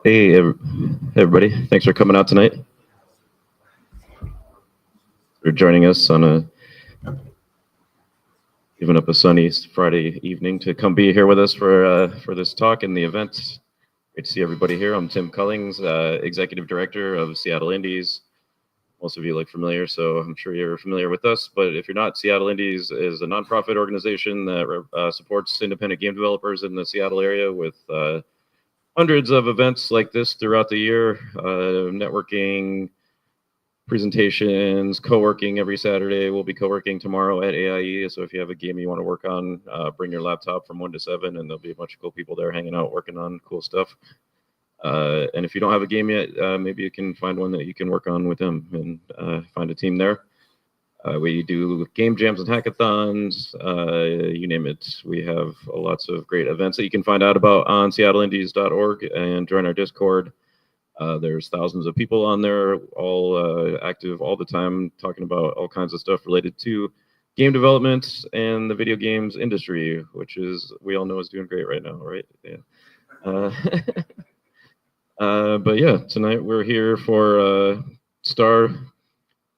Hey, everybody. Thanks for coming out tonight. For joining us on even up a sunny Friday evening to come be here with us for this talk and the event. Great to see everybody here. I'm Tim Cullings, Executive Director of Seattle Indies. Most of you look familiar, so I'm sure you're familiar with us. But if you're not, Seattle Indies is a nonprofit organization that supports independent game developers in the Seattle area with hundreds of events like this throughout the year, networking, presentations, co-working every Saturday. We'll be co-working tomorrow at AIE. So if you have a game you want to work on, bring your laptop from 1 to 7, and there'll be a bunch of cool people there hanging out, working on cool stuff. And if you don't have a game yet, maybe you can find one that you can work on with them and find a team there. We do game jams and hackathons, you name it. We have lots of great events that you can find out about on seattleindies.org and join our Discord. There's thousands of people on there, all active all the time, talking about all kinds of stuff related to game development and the video games industry, which is, we all know, is doing great right now, right? Yeah. But yeah, tonight we're here for Star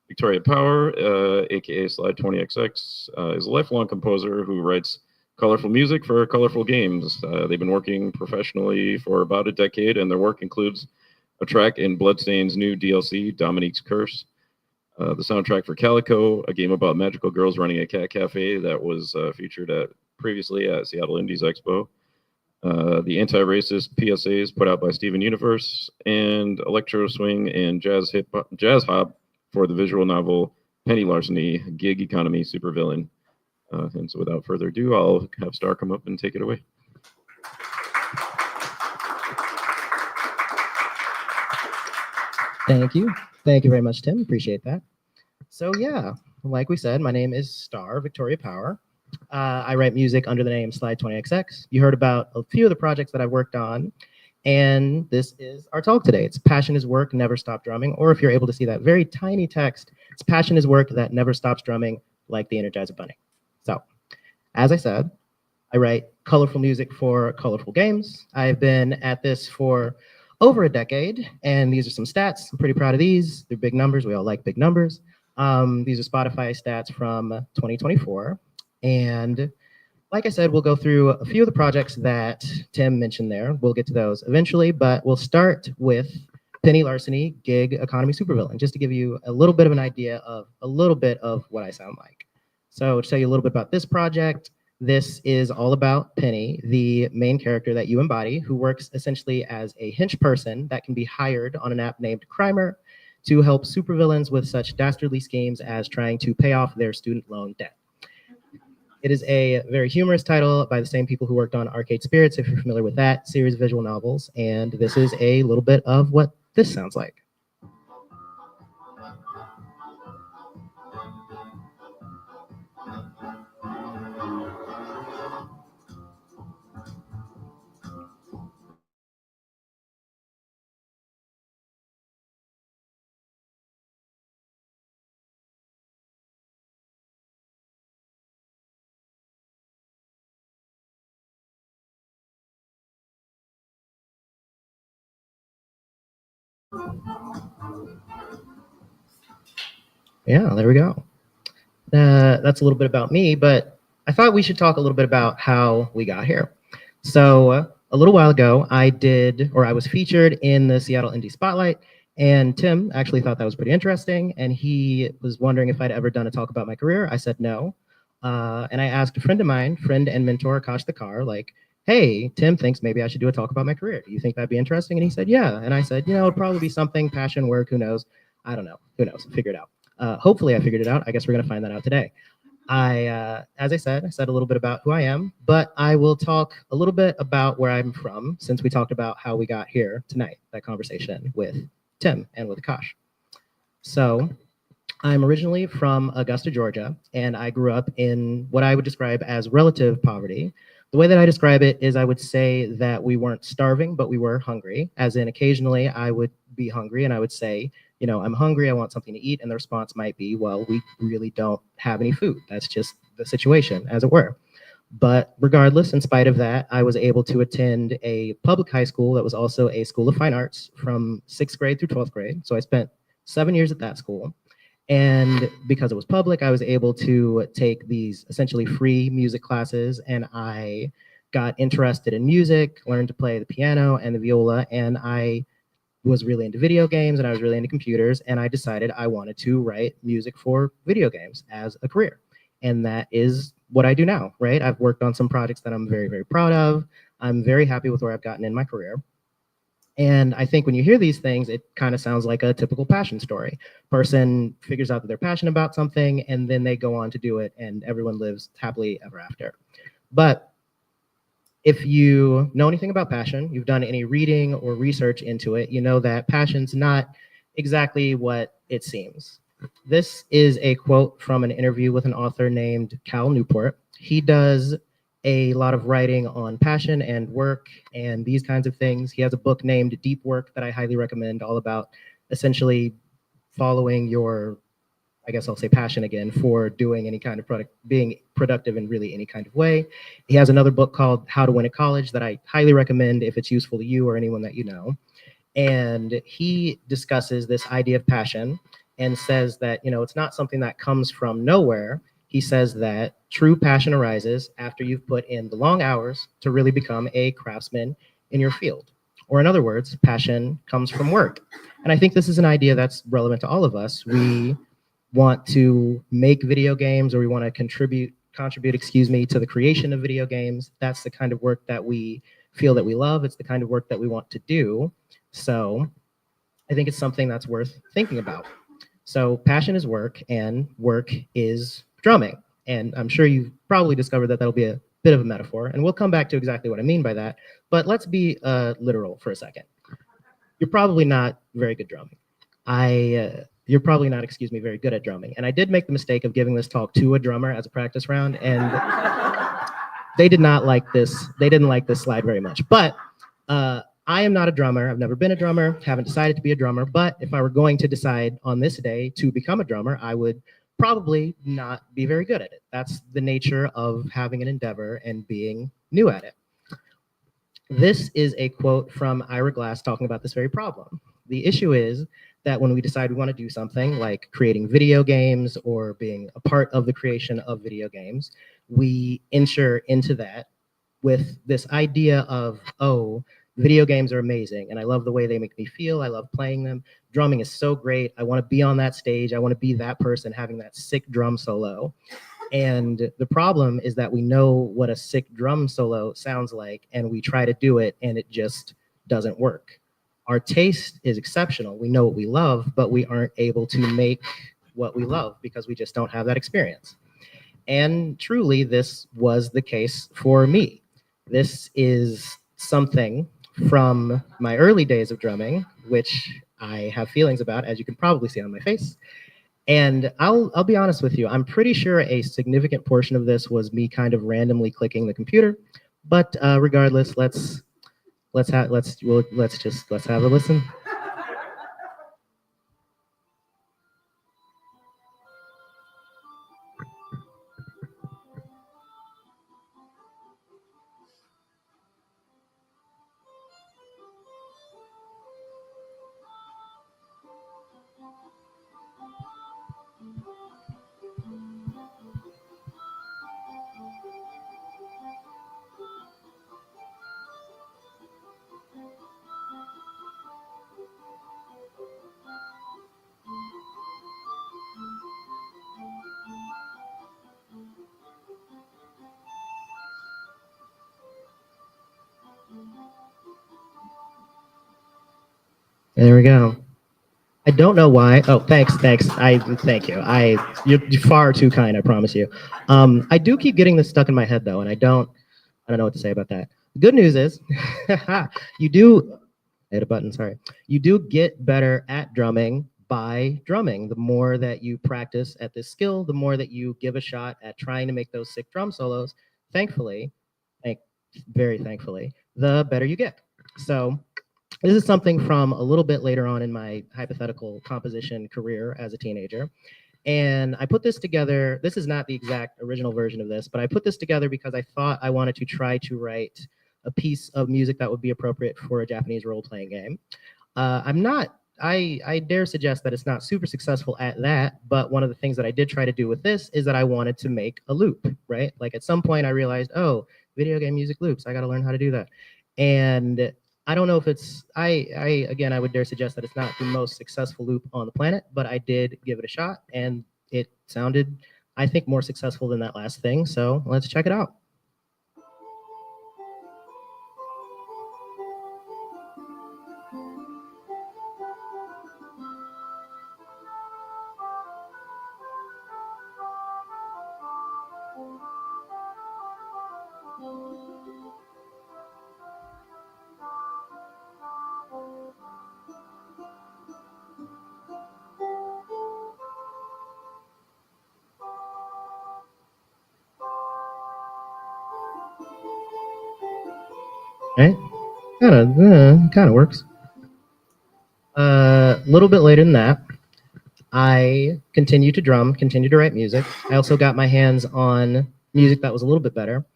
Victoria Power, aka Slide 20XX, is a lifelong composer who writes colorful music for colorful games. They've been working professionally for about a decade, and their work includes a track in Bloodstain's new DLC, Dominique's Curse, the soundtrack for Calico, a game about magical girls running a cat cafe that was featured previously at Seattle Indies Expo, the anti-racist PSAs put out by Steven Universe, and electro swing and jazz hop for the visual novel Penny Larceny, Gig Economy Supervillain. And so without further ado, I'll have Star come up and take it away. Thank you. Thank you very much, Tim. Appreciate that. So yeah, like we said, my name is Star Victoria Power. I write music under the name Slide 20XX. You heard about a few of the projects that I've worked on, and this is our talk today. It's Passion is Work, Never Stop Drumming, or if you're able to see that very tiny text, it's Passion is Work that never stops drumming, like the Energizer Bunny. So, as I said, I write colorful music for colorful games. I've been at this for over a decade, and these are some stats. I'm pretty proud of these. They're big numbers. We all like big numbers. These are Spotify stats from 2024. And like I said, we'll go through a few of the projects that Tim mentioned there. We'll get to those eventually, but we'll start with Penny Larceny, Gig Economy Supervillain, just to give you a little bit of an idea of a little bit of what I sound like. So to tell you a little bit about this project, this is all about Penny, the main character that you embody, who works essentially as a hench person that can be hired on an app named Crimer to help supervillains with such dastardly schemes as trying to pay off their student loan debt. It is a very humorous title by the same people who worked on Arcade Spirits, if you're familiar with that series of visual novels, and this is a little bit of what this sounds like. Yeah, there we go. That's a little bit about me, but I thought we should talk a little bit about how we got here. So a little while ago, I was featured in the Seattle Indie Spotlight, and Tim actually thought that was pretty interesting, and he was wondering if I'd ever done a talk about my career. I said no, and I asked a friend of mine, friend and mentor Akash the Car, like, hey, Tim thinks maybe I should do a talk about my career. Do you think that'd be interesting? And he said, yeah. And I said, it'd probably be something, passion, work, who knows? I don't know. Who knows? Figure it out. Hopefully I figured it out. I guess we're going to find that out today. As I said a little bit about who I am, but I will talk a little bit about where I'm from, since we talked about how we got here tonight, that conversation with Tim and with Akash. So I'm originally from Augusta, Georgia, and I grew up in what I would describe as relative poverty. The way that I describe it is I would say that we weren't starving, but we were hungry, as in occasionally I would be hungry and I would say, I'm hungry, I want something to eat. And the response might be, well, we really don't have any food. That's just the situation, as it were. But regardless, in spite of that, I was able to attend a public high school that was also a school of fine arts from 6th grade through 12th grade. So I spent 7 years at that school. And because it was public, I was able to take these essentially free music classes, and I got interested in music, learned to play the piano and the viola, and I was really into video games and I was really into computers, and I decided I wanted to write music for video games as a career. And that is what I do now, right? I've worked on some projects that I'm very, very proud of. I'm very happy with where I've gotten in my career. And I think when you hear these things, it kind of sounds like a typical passion story. Person figures out that they're passionate about something, and then they go on to do it, and everyone lives happily ever after. But if you know anything about passion, you've done any reading or research into it, you know that passion's not exactly what it seems. This is a quote from an interview with an author named Cal Newport. He does a lot of writing on passion and work and these kinds of things. He has a book named Deep Work that I highly recommend, all about essentially following your, I guess I'll say passion again, for doing any kind of product, being productive in really any kind of way. He has another book called How to Win at College that I highly recommend if it's useful to you or anyone that you know. And he discusses this idea of passion and says that, it's not something that comes from nowhere. He says that true passion arises after you've put in the long hours to really become a craftsman in your field. Or in other words, passion comes from work. And I think this is an idea that's relevant to all of us. We want to make video games, or we want to contribute, to the creation of video games. That's the kind of work that we feel that we love. It's the kind of work that we want to do. So I think it's something that's worth thinking about. So passion is work, and work is drumming. And I'm sure you've probably discovered that that'll be a bit of a metaphor, and we'll come back to exactly what I mean by that. But let's be literal for a second. You're probably not very good drumming. You're probably not, very good at drumming. And I did make the mistake of giving this talk to a drummer as a practice round, and they did not like this. They didn't like this slide very much. But I am not a drummer. I've never been a drummer, haven't decided to be a drummer. But if I were going to decide on this day to become a drummer, I would probably not be very good at it. That's the nature of having an endeavor and being new at it. This is a quote from Ira Glass talking about this very problem. The issue is that when we decide we want to do something like creating video games or being a part of the creation of video games, we enter into that with this idea of, oh, video games are amazing and I love the way they make me feel. I love playing them. Drumming is so great. I want to be on that stage. I want to be that person having that sick drum solo. And the problem is that we know what a sick drum solo sounds like, and we try to do it and it just doesn't work. Our taste is exceptional. We know what we love, but we aren't able to make what we love because we just don't have that experience. And truly, this was the case for me. This is something from my early days of drumming, which I have feelings about, as you can probably see on my face. And I'll be honest with you, I'm pretty sure a significant portion of this was me kind of randomly clicking the computer. But regardless, let's have a listen. There we go. I don't know why. Oh, thanks. Thank you. You're far too kind. I promise you. I do keep getting this stuck in my head though, and I don't know what to say about that. The good news is, you do. I hit a button. Sorry. You do get better at drumming by drumming. The more that you practice at this skill, the more that you give a shot at trying to make those sick drum solos. Thankfully, very thankfully, the better you get. So this is something from a little bit later on in my hypothetical composition career as a teenager. And I put this together. This is not the exact original version of this, but I put this together because I thought I wanted to try to write a piece of music that would be appropriate for a Japanese role-playing game. I'm not, I dare suggest that it's not super successful at that, but one of the things that I did try to do with this is that I wanted to make a loop, right? Like at some point I realized, oh, video game music loops, I got to learn how to do that. And I don't know if it's, again, I would dare suggest that it's not the most successful loop on the planet, but I did give it a shot and it sounded, I think, more successful than that last thing. So let's check it out. Right? Kind of works. A little bit later than that, I continued to drum, continued to write music. I also got my hands on music that was a little bit better,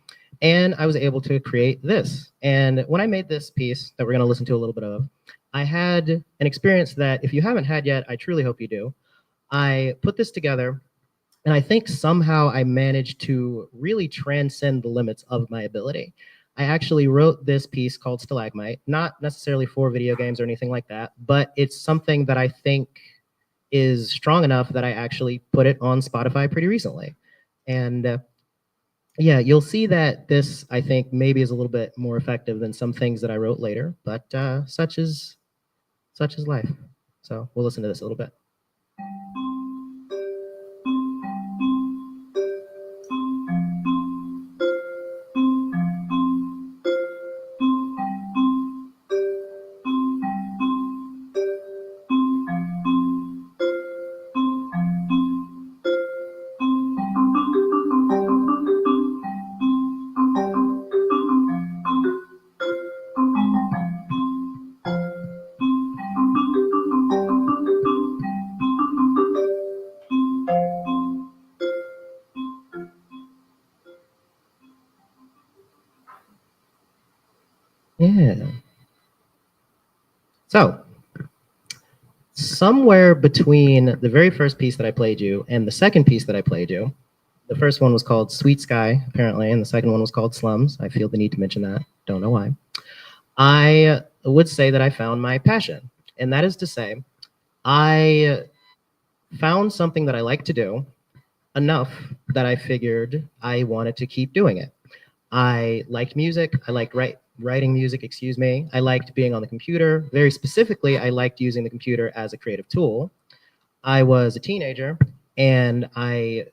and I was able to create this. And when I made this piece that we're going to listen to a little bit of, I had an experience that if you haven't had yet, I truly hope you do. I put this together, and I think somehow I managed to really transcend the limits of my ability. I actually wrote this piece called Stalagmite, not necessarily for video games or anything like that, but it's something that I think is strong enough that I actually put it on Spotify pretty recently. And yeah, you'll see that this, I think, maybe is a little bit more effective than some things that I wrote later, but such is life. So we'll listen to this a little bit. Yeah. So, somewhere between the very first piece that I played you and the second piece that I played you, the first one was called Sweet Sky, apparently, and the second one was called Slums. I feel the need to mention that. Don't know why. I would say that I found my passion. And that is to say, I found something that I like to do enough that I figured I wanted to keep doing it. I liked music. I liked writing music, excuse me. I liked being on the computer. Very specifically, I liked using the computer as a creative tool. I was a teenager and I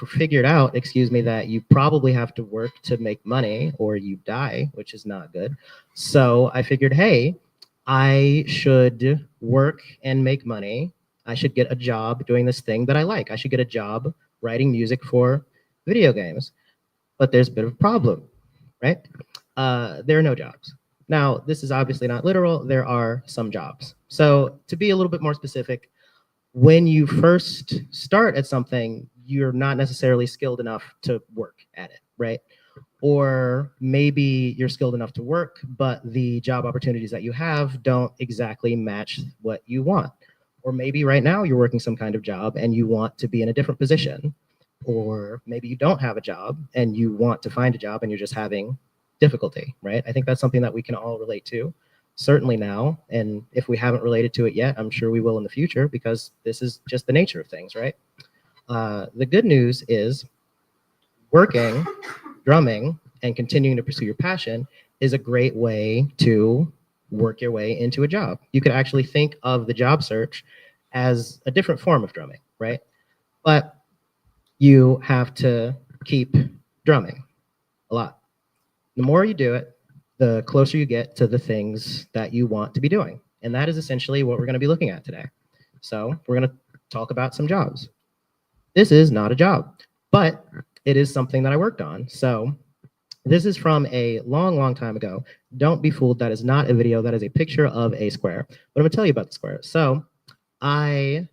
figured out, excuse me, that you probably have to work to make money or you die, which is not good. So I figured, hey, I should work and make money. I should get a job doing this thing that I like. I should get a job writing music for video games. But there's a bit of a problem, right? There are no jobs. Now, this is obviously not literal. There are some jobs. So to be a little bit more specific, when you first start at something, you're not necessarily skilled enough to work at it, right? Or maybe you're skilled enough to work, but the job opportunities that you have don't exactly match what you want. Or maybe right now you're working some kind of job and you want to be in a different position. Or maybe you don't have a job and you want to find a job and you're just having difficulty, right? I think that's something that we can all relate to, certainly now. And if we haven't related to it yet, I'm sure we will in the future because this is just the nature of things, right? The good news is working, drumming, and continuing to pursue your passion is a great way to work your way into a job. You could actually think of the job search as a different form of drumming, right? But you have to keep drumming a lot. The more you do it, the closer you get to the things that you want to be doing. And that is essentially what we're going to be looking at today. So we're going to talk about some jobs. This is not a job, but it is something that I worked on. So This is from a long, long time ago. Don't be fooled. That is not a video. That is a picture of a square. But I'm going to tell you about the square. So I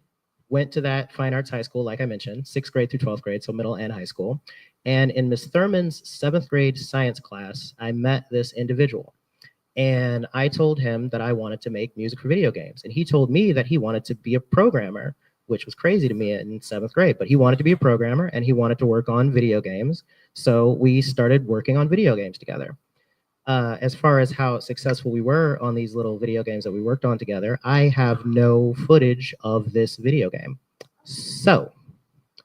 went to that fine arts high school, like I mentioned, 6th grade through 12th grade, so middle and high school. And in Miss Thurman's 7th grade science class, I met this individual. And I told him that I wanted to make music for video games. And he told me that he wanted to be a programmer, which was crazy to me in 7th grade. But he wanted to be a programmer and he wanted to work on video games. So we started working on video games together. As far as how successful we were on these little video games that we worked on together, I have no footage of this video game. So,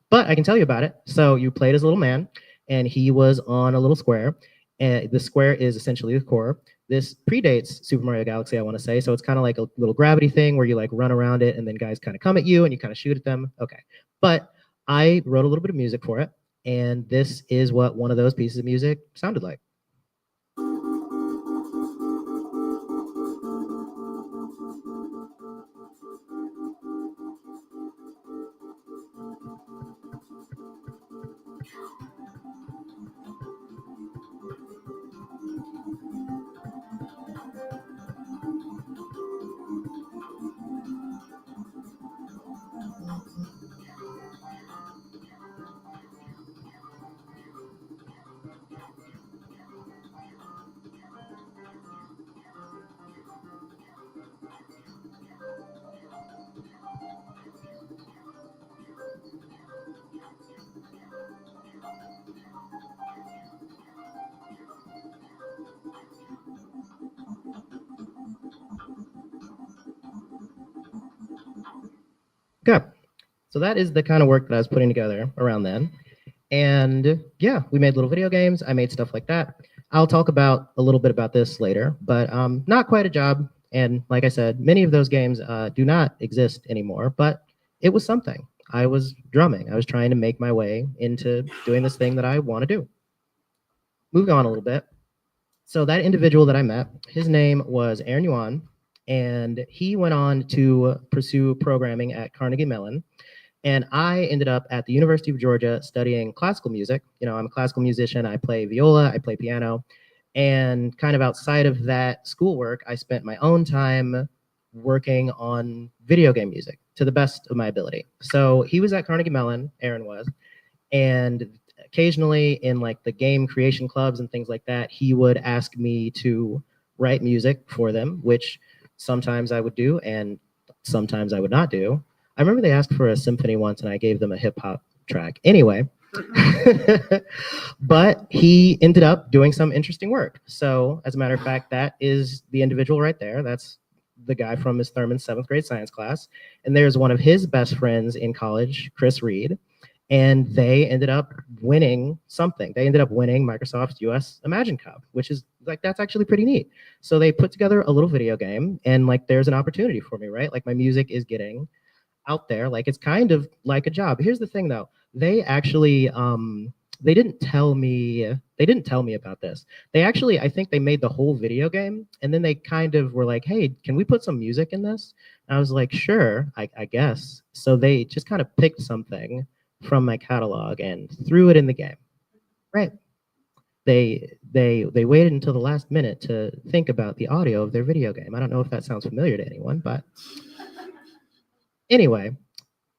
but I can tell you about it. So you played as a little man, and he was on a little square, and the square is essentially the core. This predates Super Mario Galaxy, I want to say. So it's kind of like a little gravity thing where you like run around it, and then guys kind of come at you, and you kind of shoot at them. Okay, but I wrote a little bit of music for it, and this is what one of those pieces of music sounded like. Okay. So that is the kind of work that I was putting together around then. And yeah, we made little video games. I made stuff like that. I'll talk about a little bit about this later, but not quite a job. And like I said, many of those games do not exist anymore, but it was something. I was drumming. I was trying to make my way into doing this thing that I want to do. Moving on a little bit. So that individual that I met, his name was Aaron Yuan, and he went on to pursue programming at Carnegie Mellon. And I ended up at the University of Georgia studying classical music. You know, I'm a classical musician. I play viola, I play piano. And kind of outside of that schoolwork, I spent my own time working on video game music to the best of my ability. So he was at Carnegie Mellon, Aaron was, and occasionally in like the game creation clubs and things like that, he would ask me to write music for them, which sometimes I would do and sometimes I would not do. I remember they asked for a symphony once and I gave them a hip hop track. Anyway, but he ended up doing some interesting work. So, as a matter of fact, that is the individual right there. That's the guy from Miss Thurman's 7th grade science class. And there's one of his best friends in college, Chris Reed. And they ended up winning something. They ended up winning Microsoft's US Imagine Cup, which is like, that's actually pretty neat. So they put together a little video game, and like, there's an opportunity for me, right? Like, my music is getting out there. Like, it's kind of like a job. Here's the thing though. They actually they didn't tell me about this. They actually, I think they made the whole video game and then they kind of were like, hey, can we put some music in this? And I was like, sure, I guess. So they just kind of picked something from my catalog and threw it in the game. Right. They waited until the last minute to think about the audio of their video game. I don't know if that sounds familiar to anyone, but anyway,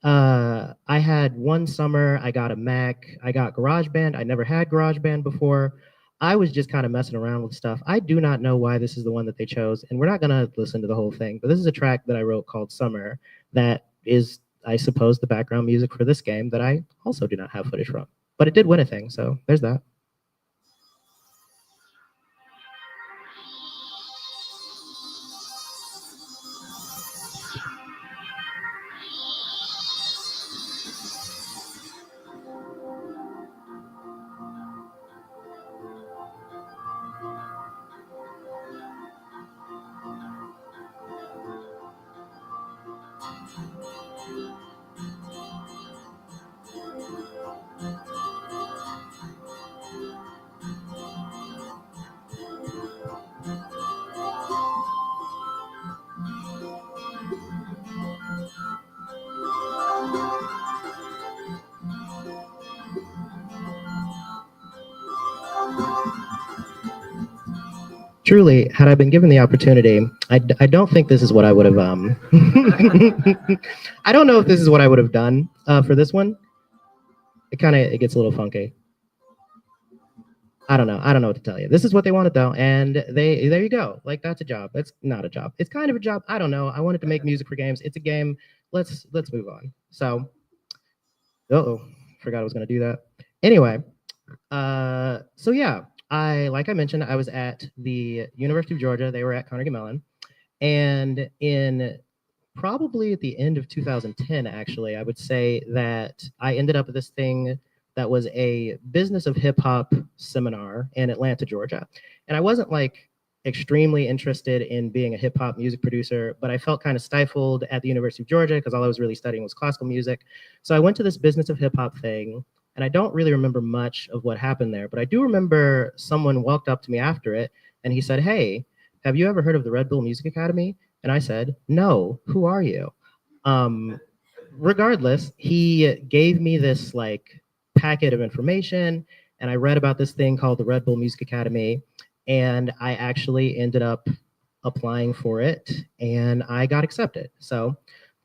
I had one summer, I got a Mac, I got GarageBand. I never had GarageBand before. I was just kind of messing around with stuff. I do not know why this is the one that they chose, and we're not going to listen to the whole thing, but this is a track that I wrote called Summer that is, I suppose, the background music for this game that I also do not have footage from. But it did win a thing, so there's that. Truly, had I been given the opportunity, I don't think this is what I would have. I don't know if this is what I would have done for this one. It gets a little funky. I don't know. I don't know what to tell you. This is what they wanted though, and there you go. Like that's a job. That's not a job. It's kind of a job. I don't know. I wanted to make music for games. It's a game. Let's move on. So, oh, forgot I was gonna do that. Anyway, so yeah, like I mentioned, I was at the University of Georgia. They were at Carnegie Mellon, and in probably at the end of 2010, actually, I would say that I ended up at this thing that was a business of hip hop seminar in Atlanta, Georgia. And I wasn't like extremely interested in being a hip hop music producer, but I felt kind of stifled at the University of Georgia because all I was really studying was classical music. So I went to this business of hip hop thing. And I don't really remember much of what happened there, but I do remember someone walked up to me after it and he said, "Hey, have you ever heard of the Red Bull Music Academy?" And I said, "No, who are you?" Um, Regardless, he gave me this like packet of information, and I read about this thing called the Red Bull Music Academy, and I actually ended up applying for it, and I got accepted. So,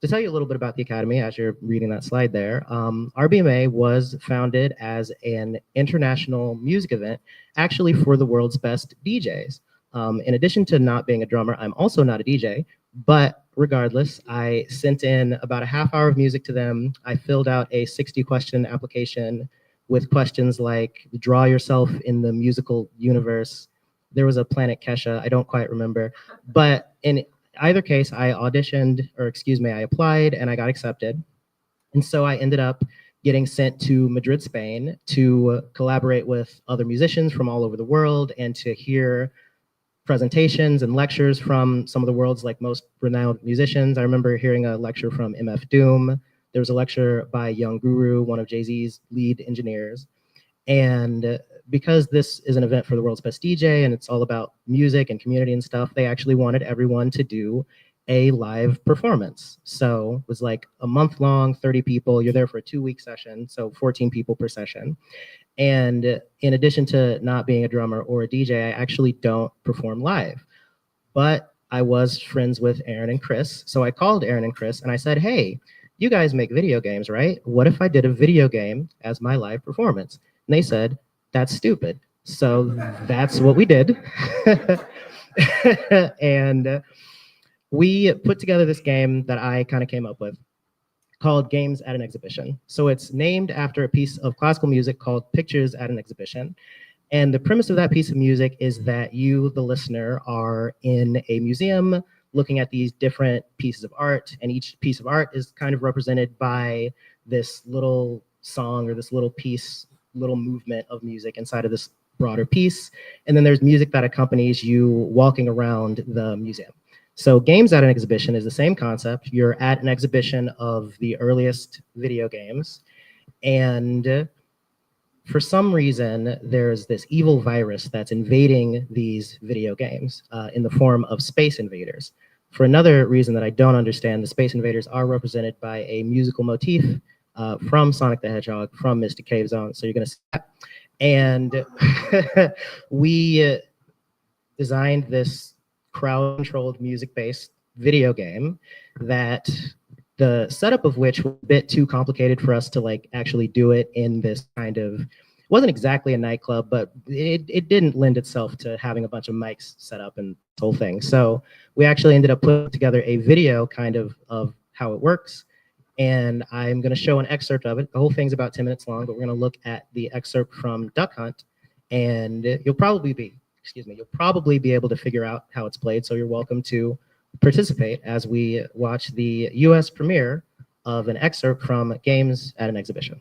to tell you a little bit about the Academy, as you're reading that slide there, RBMA was founded as an international music event, actually for the world's best DJs. In addition to not being a drummer, I'm also not a DJ, but regardless, I sent in about a half hour of music to them. I filled out a 60-question application with questions like draw yourself in the musical universe. There was a Planet Kesha, I don't quite remember. But in either case, I auditioned, or excuse me, I applied and I got accepted. And so I ended up getting sent to Madrid, Spain to collaborate with other musicians from all over the world and to hear presentations and lectures from some of the world's like most renowned musicians. I remember hearing a lecture from MF Doom. There was a lecture by Young Guru, one of Jay-Z's lead engineers. And because this is an event for the world's best DJ and it's all about music and community and stuff, they actually wanted everyone to do a live performance. So it was like a month long, 30 people. You're there for a 2-week session, so 14 people per session. And in addition to not being a drummer or a DJ, I actually don't perform live. But I was friends with Aaron and Chris. So I called Aaron and Chris and I said, "Hey, you guys make video games, right? What if I did a video game as my live performance?" And they said, "That's stupid." So that's what we did. And we put together this game that I kind of came up with called Games at an Exhibition. So it's named after a piece of classical music called Pictures at an Exhibition. And the premise of that piece of music is that you, the listener, are in a museum looking at these different pieces of art, and each piece of art is kind of represented by this little song or this little piece, little movement of music inside of this broader piece. And then there's music that accompanies you walking around the museum. So Games at an Exhibition is the same concept. You're at an exhibition of the earliest video games, and for some reason, there's this evil virus that's invading these video games in the form of space invaders. For another reason that I don't understand, the space invaders are represented by a musical motif from Sonic the Hedgehog, from Mystic Cave Zone. So you're going to see that. And we designed this crowd-controlled music-based video game that the setup of which was a bit too complicated for us to like actually do it in this kind of, it wasn't exactly a nightclub, but it didn't lend itself to having a bunch of mics set up and this whole thing. So we actually ended up putting together a video kind of how it works. And I'm going to show an excerpt of it. The whole thing's about 10 minutes long, but we're going to look at the excerpt from Duck Hunt, and you'll probably be able to figure out how it's played. So you're welcome to participate as we watch the US premiere of an excerpt from Games at an Exhibition.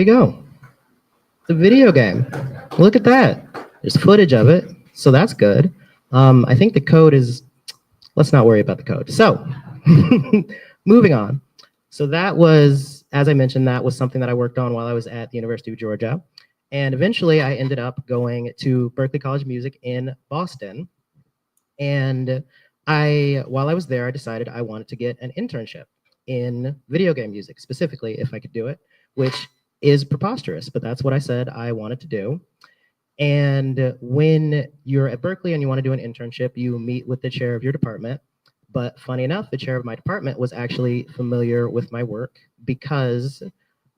you go. It's a video game. Look at that. There's footage of it, so that's good. I think the code is, let's not worry about the code. So, moving on. So that was, as I mentioned, that was something that I worked on while I was at the University of Georgia. And eventually I ended up going to Berklee College of Music in Boston. And while I was there, I decided I wanted to get an internship in video game music, specifically if I could do it, which is preposterous, but that's what I said I wanted to do. And when you're at Berklee and you want to do an internship, you meet with the chair of your department. But funny enough, the chair of my department was actually familiar with my work because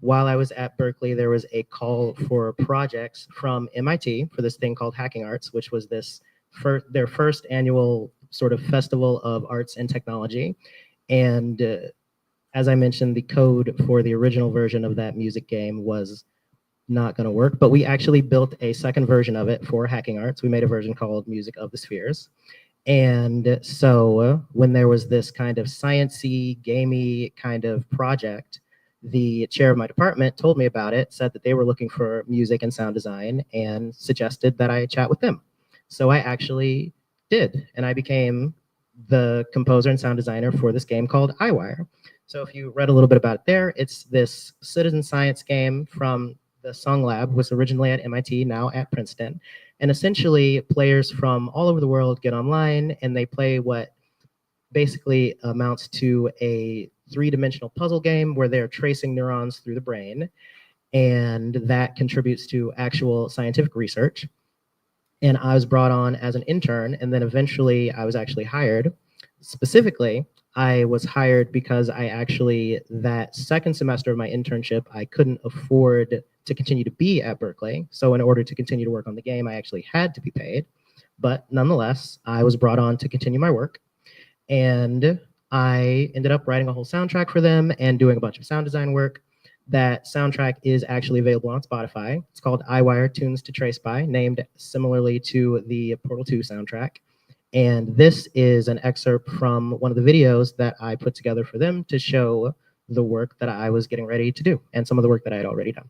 while I was at Berklee, there was a call for projects from MIT for this thing called Hacking Arts, which was their first annual sort of festival of arts and technology. And as I mentioned, the code for the original version of that music game was not going to work, but we actually built a second version of it for Hacking Arts. We made a version called Music of the Spheres. And so when there was this kind of sciencey, gamey kind of project, the chair of my department told me about it, said that they were looking for music and sound design, and suggested that I chat with them. So I actually did, and I became the composer and sound designer for this game called iWire. So if you read a little bit about it there, it's this citizen science game from the Song Lab, was originally at MIT, now at Princeton. And essentially, players from all over the world get online and they play what basically amounts to a three-dimensional puzzle game where they're tracing neurons through the brain. And that contributes to actual scientific research. And I was brought on as an intern, and then eventually I was actually hired. Specifically, I was hired because that second semester of my internship, I couldn't afford to continue to be at Berklee. So in order to continue to work on the game, I actually had to be paid. But nonetheless, I was brought on to continue my work. And I ended up writing a whole soundtrack for them and doing a bunch of sound design work. That soundtrack is actually available on Spotify. It's called iWire Tunes to Trace By, named similarly to the Portal 2 soundtrack. And this is an excerpt from one of the videos that I put together for them to show the work that I was getting ready to do and some of the work that I had already done.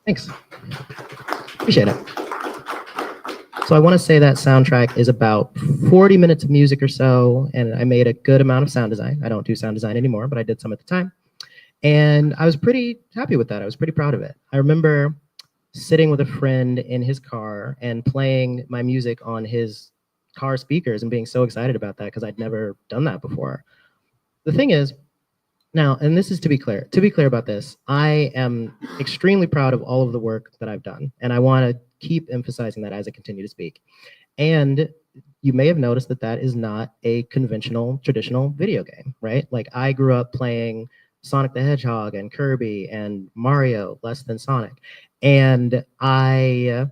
Thanks. Appreciate it. So I want to say that soundtrack is about 40 minutes of music or so, and I made a good amount of sound design. I don't do sound design anymore, but I did some at the time. And I was pretty happy with that. I was pretty proud of it. I remember sitting with a friend in his car and playing my music on his car speakers and being so excited about that because I'd never done that before. The thing is, now, and this is to be clear about this, I am extremely proud of all of the work that I've done, and I want to keep emphasizing that as I continue to speak. And you may have noticed that that is not a conventional, traditional video game, right? Like I grew up playing Sonic the Hedgehog and Kirby and Mario, less than Sonic. And I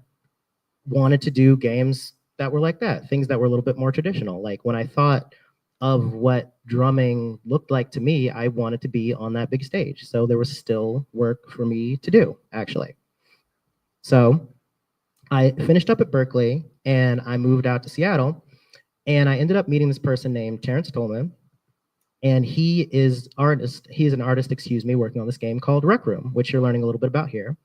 wanted to do games that were like that, things that were a little bit more traditional. Like when I thought of what drumming looked like to me, I wanted to be on that big stage. So there was still work for me to do, actually. So I finished up at Berklee and I moved out to Seattle, and I ended up meeting this person named Terrence Tolman. And he is an artist, working on this game called Rec Room, which you're learning a little bit about here.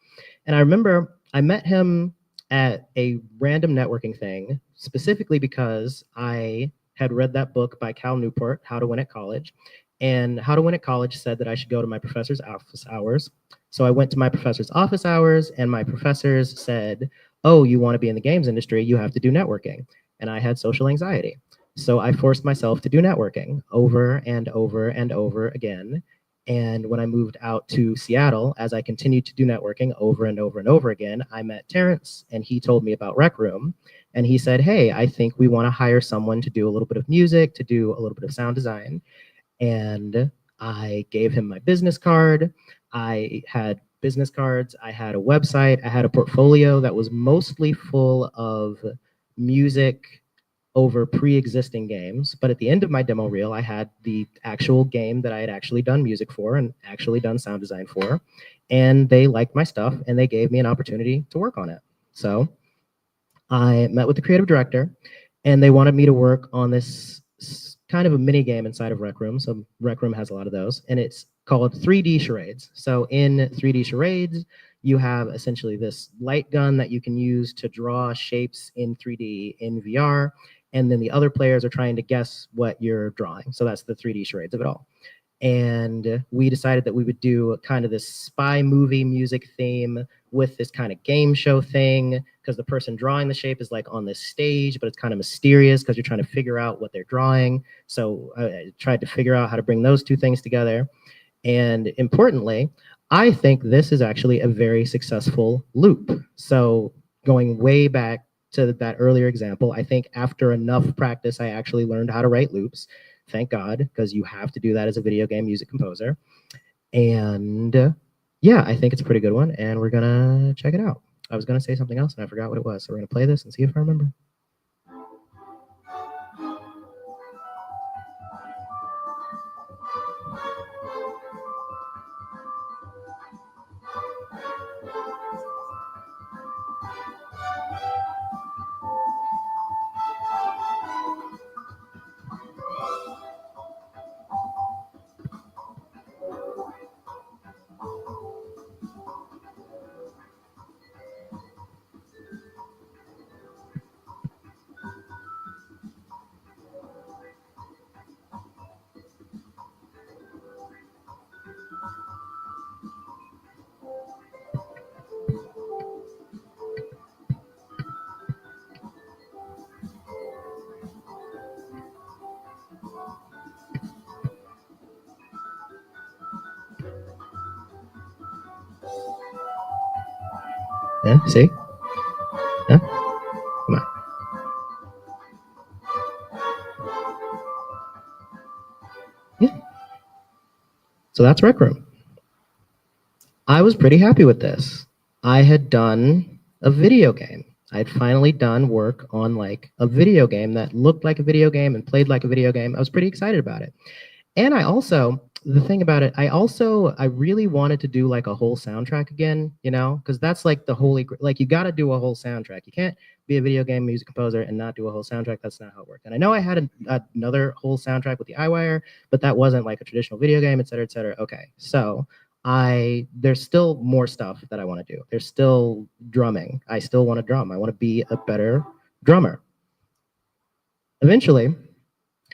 And I remember I met him at a random networking thing, specifically because I had read that book by Cal Newport, How to Win at College. And How to Win at College said that I should go to my professor's office hours. So I went to my professor's office hours, and my professors said, "Oh, you want to be in the games industry, you have to do networking." And I had social anxiety. So I forced myself to do networking over and over and over again. And when I moved out to Seattle, as I continued to do networking over and over and over again, I met Terrence, and he told me about Rec Room. And he said, "Hey, I think we want to hire someone to do a little bit of music, to do a little bit of sound design." And I gave him my business card. I had business cards. I had a website. I had a portfolio that was mostly full of music over pre-existing games. But at the end of my demo reel, I had the actual game that I had actually done music for and actually done sound design for. And they liked my stuff, and they gave me an opportunity to work on it. So I met with the creative director, and they wanted me to work on this kind of a mini game inside of Rec Room. So Rec Room has a lot of those, and it's called 3D charades. So in 3D charades, you have essentially this light gun that you can use to draw shapes in 3D in VR, and then the other players are trying to guess what you're drawing. So that's the 3D charades of it all. And we decided that we would do kind of this spy movie music theme with this kind of game show thing, because the person drawing the shape is like on this stage, but it's kind of mysterious because you're trying to figure out what they're drawing. So I tried to figure out how to bring those two things together. And importantly, I think this is actually a very successful loop. So going way back to that earlier example, I think after enough practice, I actually learned how to write loops. Thank God, because you have to do that as a video game music composer. And yeah, I think it's a pretty good one, and we're gonna check it out. I was gonna say something else, and I forgot what it was. So we're gonna play this and see if I remember. Yeah, see? Yeah, come on. Yeah. So that's Rec Room. I was pretty happy with this. I had done a video game. I'd finally done work on like a video game that looked like a video game and played like a video game. I was pretty excited about it. And I also, the thing about it, I really wanted to do like a whole soundtrack again, you know, because that's like the holy, like you got to do a whole soundtrack. You can't be a video game music composer and not do a whole soundtrack. That's not how it worked. And I know I had another whole soundtrack with the iWire, but that wasn't like a traditional video game, et cetera, et cetera. Okay, so there's still more stuff that I want to do. There's still drumming. I still want to drum. I want to be a better drummer. Eventually,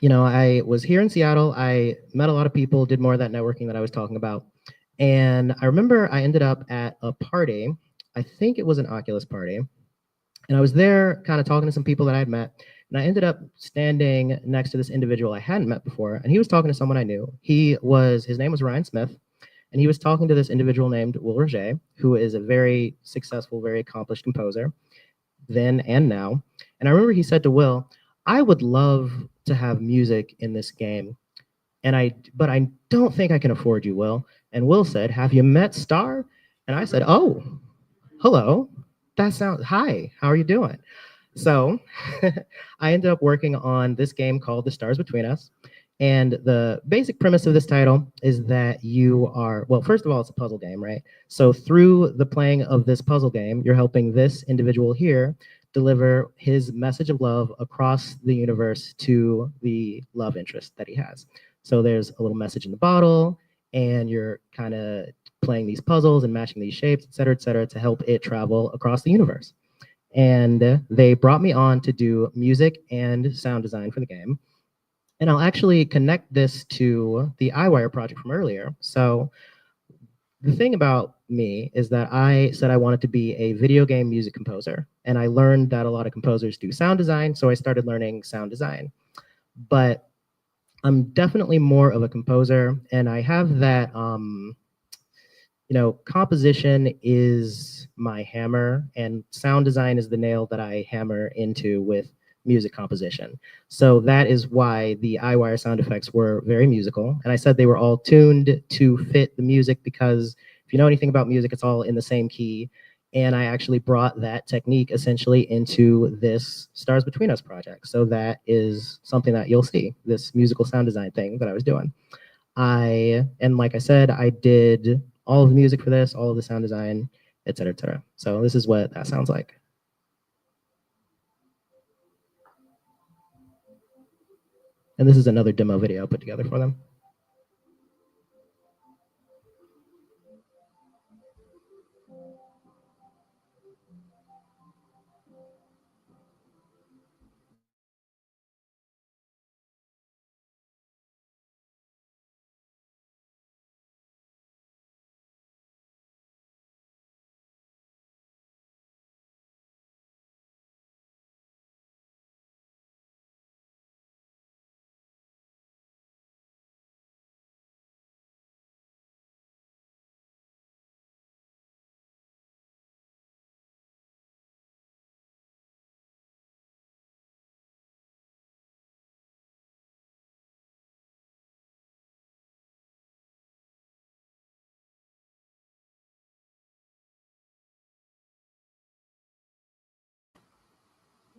you know, I was here in Seattle. I met a lot of people, did more of that networking that I was talking about. And I remember I ended up at a party. I think it was an Oculus party. And I was there kind of talking to some people that I had met. And I ended up standing next to this individual I hadn't met before. And he was talking to someone I knew. His name was Ryan Smith. And he was talking to this individual named Will Roger, who is a very successful, very accomplished composer then and now. And I remember he said to Will, "I would love to have music in this game, but I don't think I can afford you, Will." And Will said, "Have you met Star?" And I said, "Oh, hello. Hi, how are you doing?" So I ended up working on this game called The Stars Between Us. And the basic premise of this title is that well, first of all, it's a puzzle game, right? So through the playing of this puzzle game, you're helping this individual here deliver his message of love across the universe to the love interest that he has. So there's a little message in the bottle, and you're kind of playing these puzzles and matching these shapes, et cetera, to help it travel across the universe. And they brought me on to do music and sound design for the game. And I'll actually connect this to the iWire project from earlier. So the thing about me is that I said I wanted to be a video game music composer, and I learned that a lot of composers do sound design, so I started learning sound design. But I'm definitely more of a composer, and I have that composition is my hammer, and sound design is the nail that I hammer into with music composition. So that is why the iWire sound effects were very musical. And I said they were all tuned to fit the music because if you know anything about music, it's all in the same key. And I actually brought that technique essentially into this Stars Between Us project. So that is something that you'll see, this musical sound design thing that I was doing. And like I said, I did all of the music for this, all of the sound design, et cetera, et cetera. So this is what that sounds like. And this is another demo video put together for them.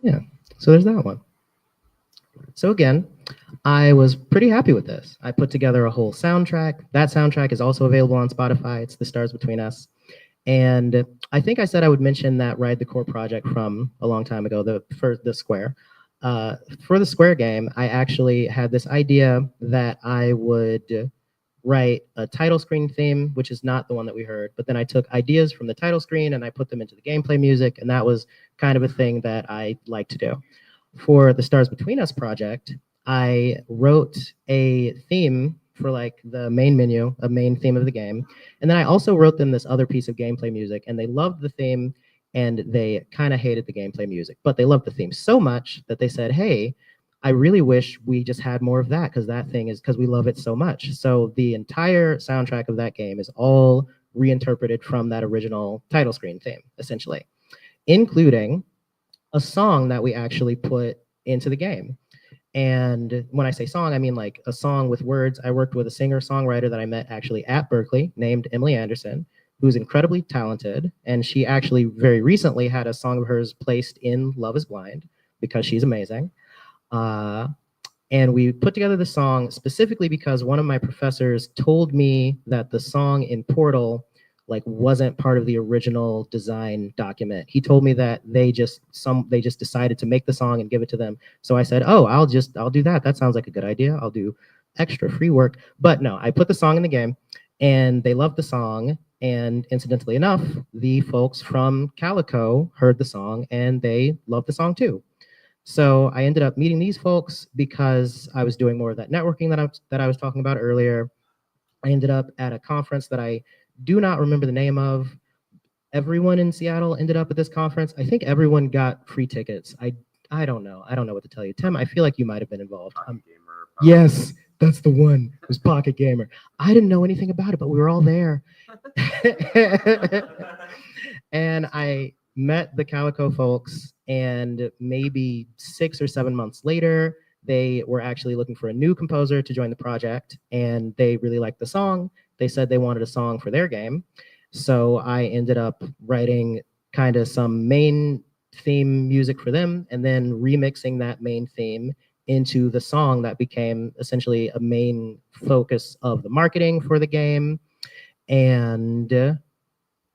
Yeah, so there's that one. So again, I was pretty happy with this. I put together a whole soundtrack. That soundtrack is also available on Spotify. It's The Stars Between Us. And I think I said I would mention that Ride the Core project from a long time ago, for the Square. For the Square game, I actually had this idea that I would write a title screen theme, which is not the one that we heard, but then I took ideas from the title screen and I put them into the gameplay music, and that was kind of a thing that I like to do. For the Stars Between Us project, I wrote a theme for like the main menu, a main theme of the game. And then I also wrote them this other piece of gameplay music, and they loved the theme and they kind of hated the gameplay music, but they loved the theme so much that they said, hey, I really wish we just had more of that because that thing is because we love it so much. So the entire soundtrack of that game is all reinterpreted from that original title screen theme, essentially, including a song that we actually put into the game. And when I say song, I mean like a song with words. I worked with a singer songwriter that I met actually at Berkeley named Emily Anderson, who's incredibly talented. And she actually very recently had a song of hers placed in Love is Blind because she's amazing. Uh, and we put together the song specifically because one of my professors told me that the song in Portal like wasn't part of the original design document. He told me that they just decided to make the song and give it to them. So I said, "Oh, I'll do that. That sounds like a good idea. I'll do extra free work." But no, I put the song in the game and they loved the song, and incidentally enough, the folks from Calico heard the song and they loved the song too. So I ended up meeting these folks because I was doing more of that networking that I was talking about earlier. I ended up at a conference that I do not remember the name of. Everyone in Seattle ended up at this conference. I think everyone got free tickets. I don't know. I don't know what to tell you. Tim, I feel like you might have been involved. Yes, that's the one. It was Pocket Gamer. I didn't know anything about it, but we were all there. And I met the Calico folks, and maybe 6 or 7 months later, they were actually looking for a new composer to join the project, and they really liked the song. They said they wanted a song for their game. So I ended up writing kind of some main theme music for them and then remixing that main theme into the song that became essentially a main focus of the marketing for the game. And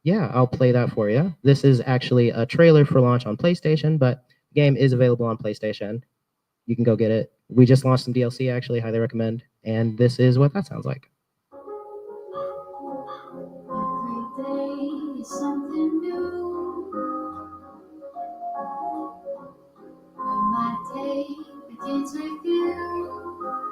yeah, I'll play that for you. This is actually a trailer for launch on PlayStation, but the game is available on PlayStation. You can go get it. We just launched some DLC, actually, highly recommend. And this is what that sounds like. Every day is something new. When my day begins with you,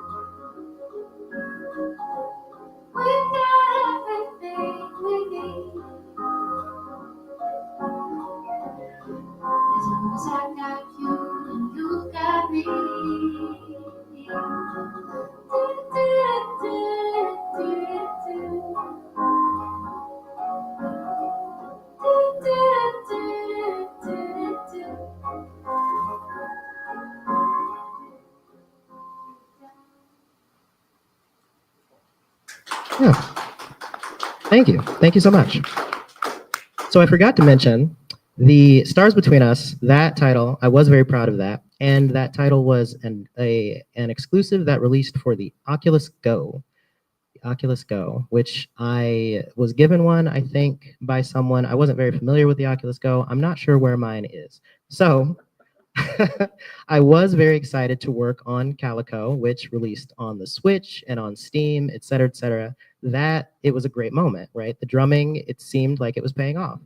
Yeah. Thank you. Thank you so much. So I forgot to mention the Stars Between Us, that title, I was very proud of that. And that title was an exclusive that released for the Oculus Go. The Oculus Go, which I was given one, I think, by someone. I wasn't very familiar with the Oculus Go. I'm not sure where mine is. So I was very excited to work on Calico, which released on the Switch and on Steam, et cetera, et cetera. That it was a great moment, right? The drumming, it seemed like it was paying off.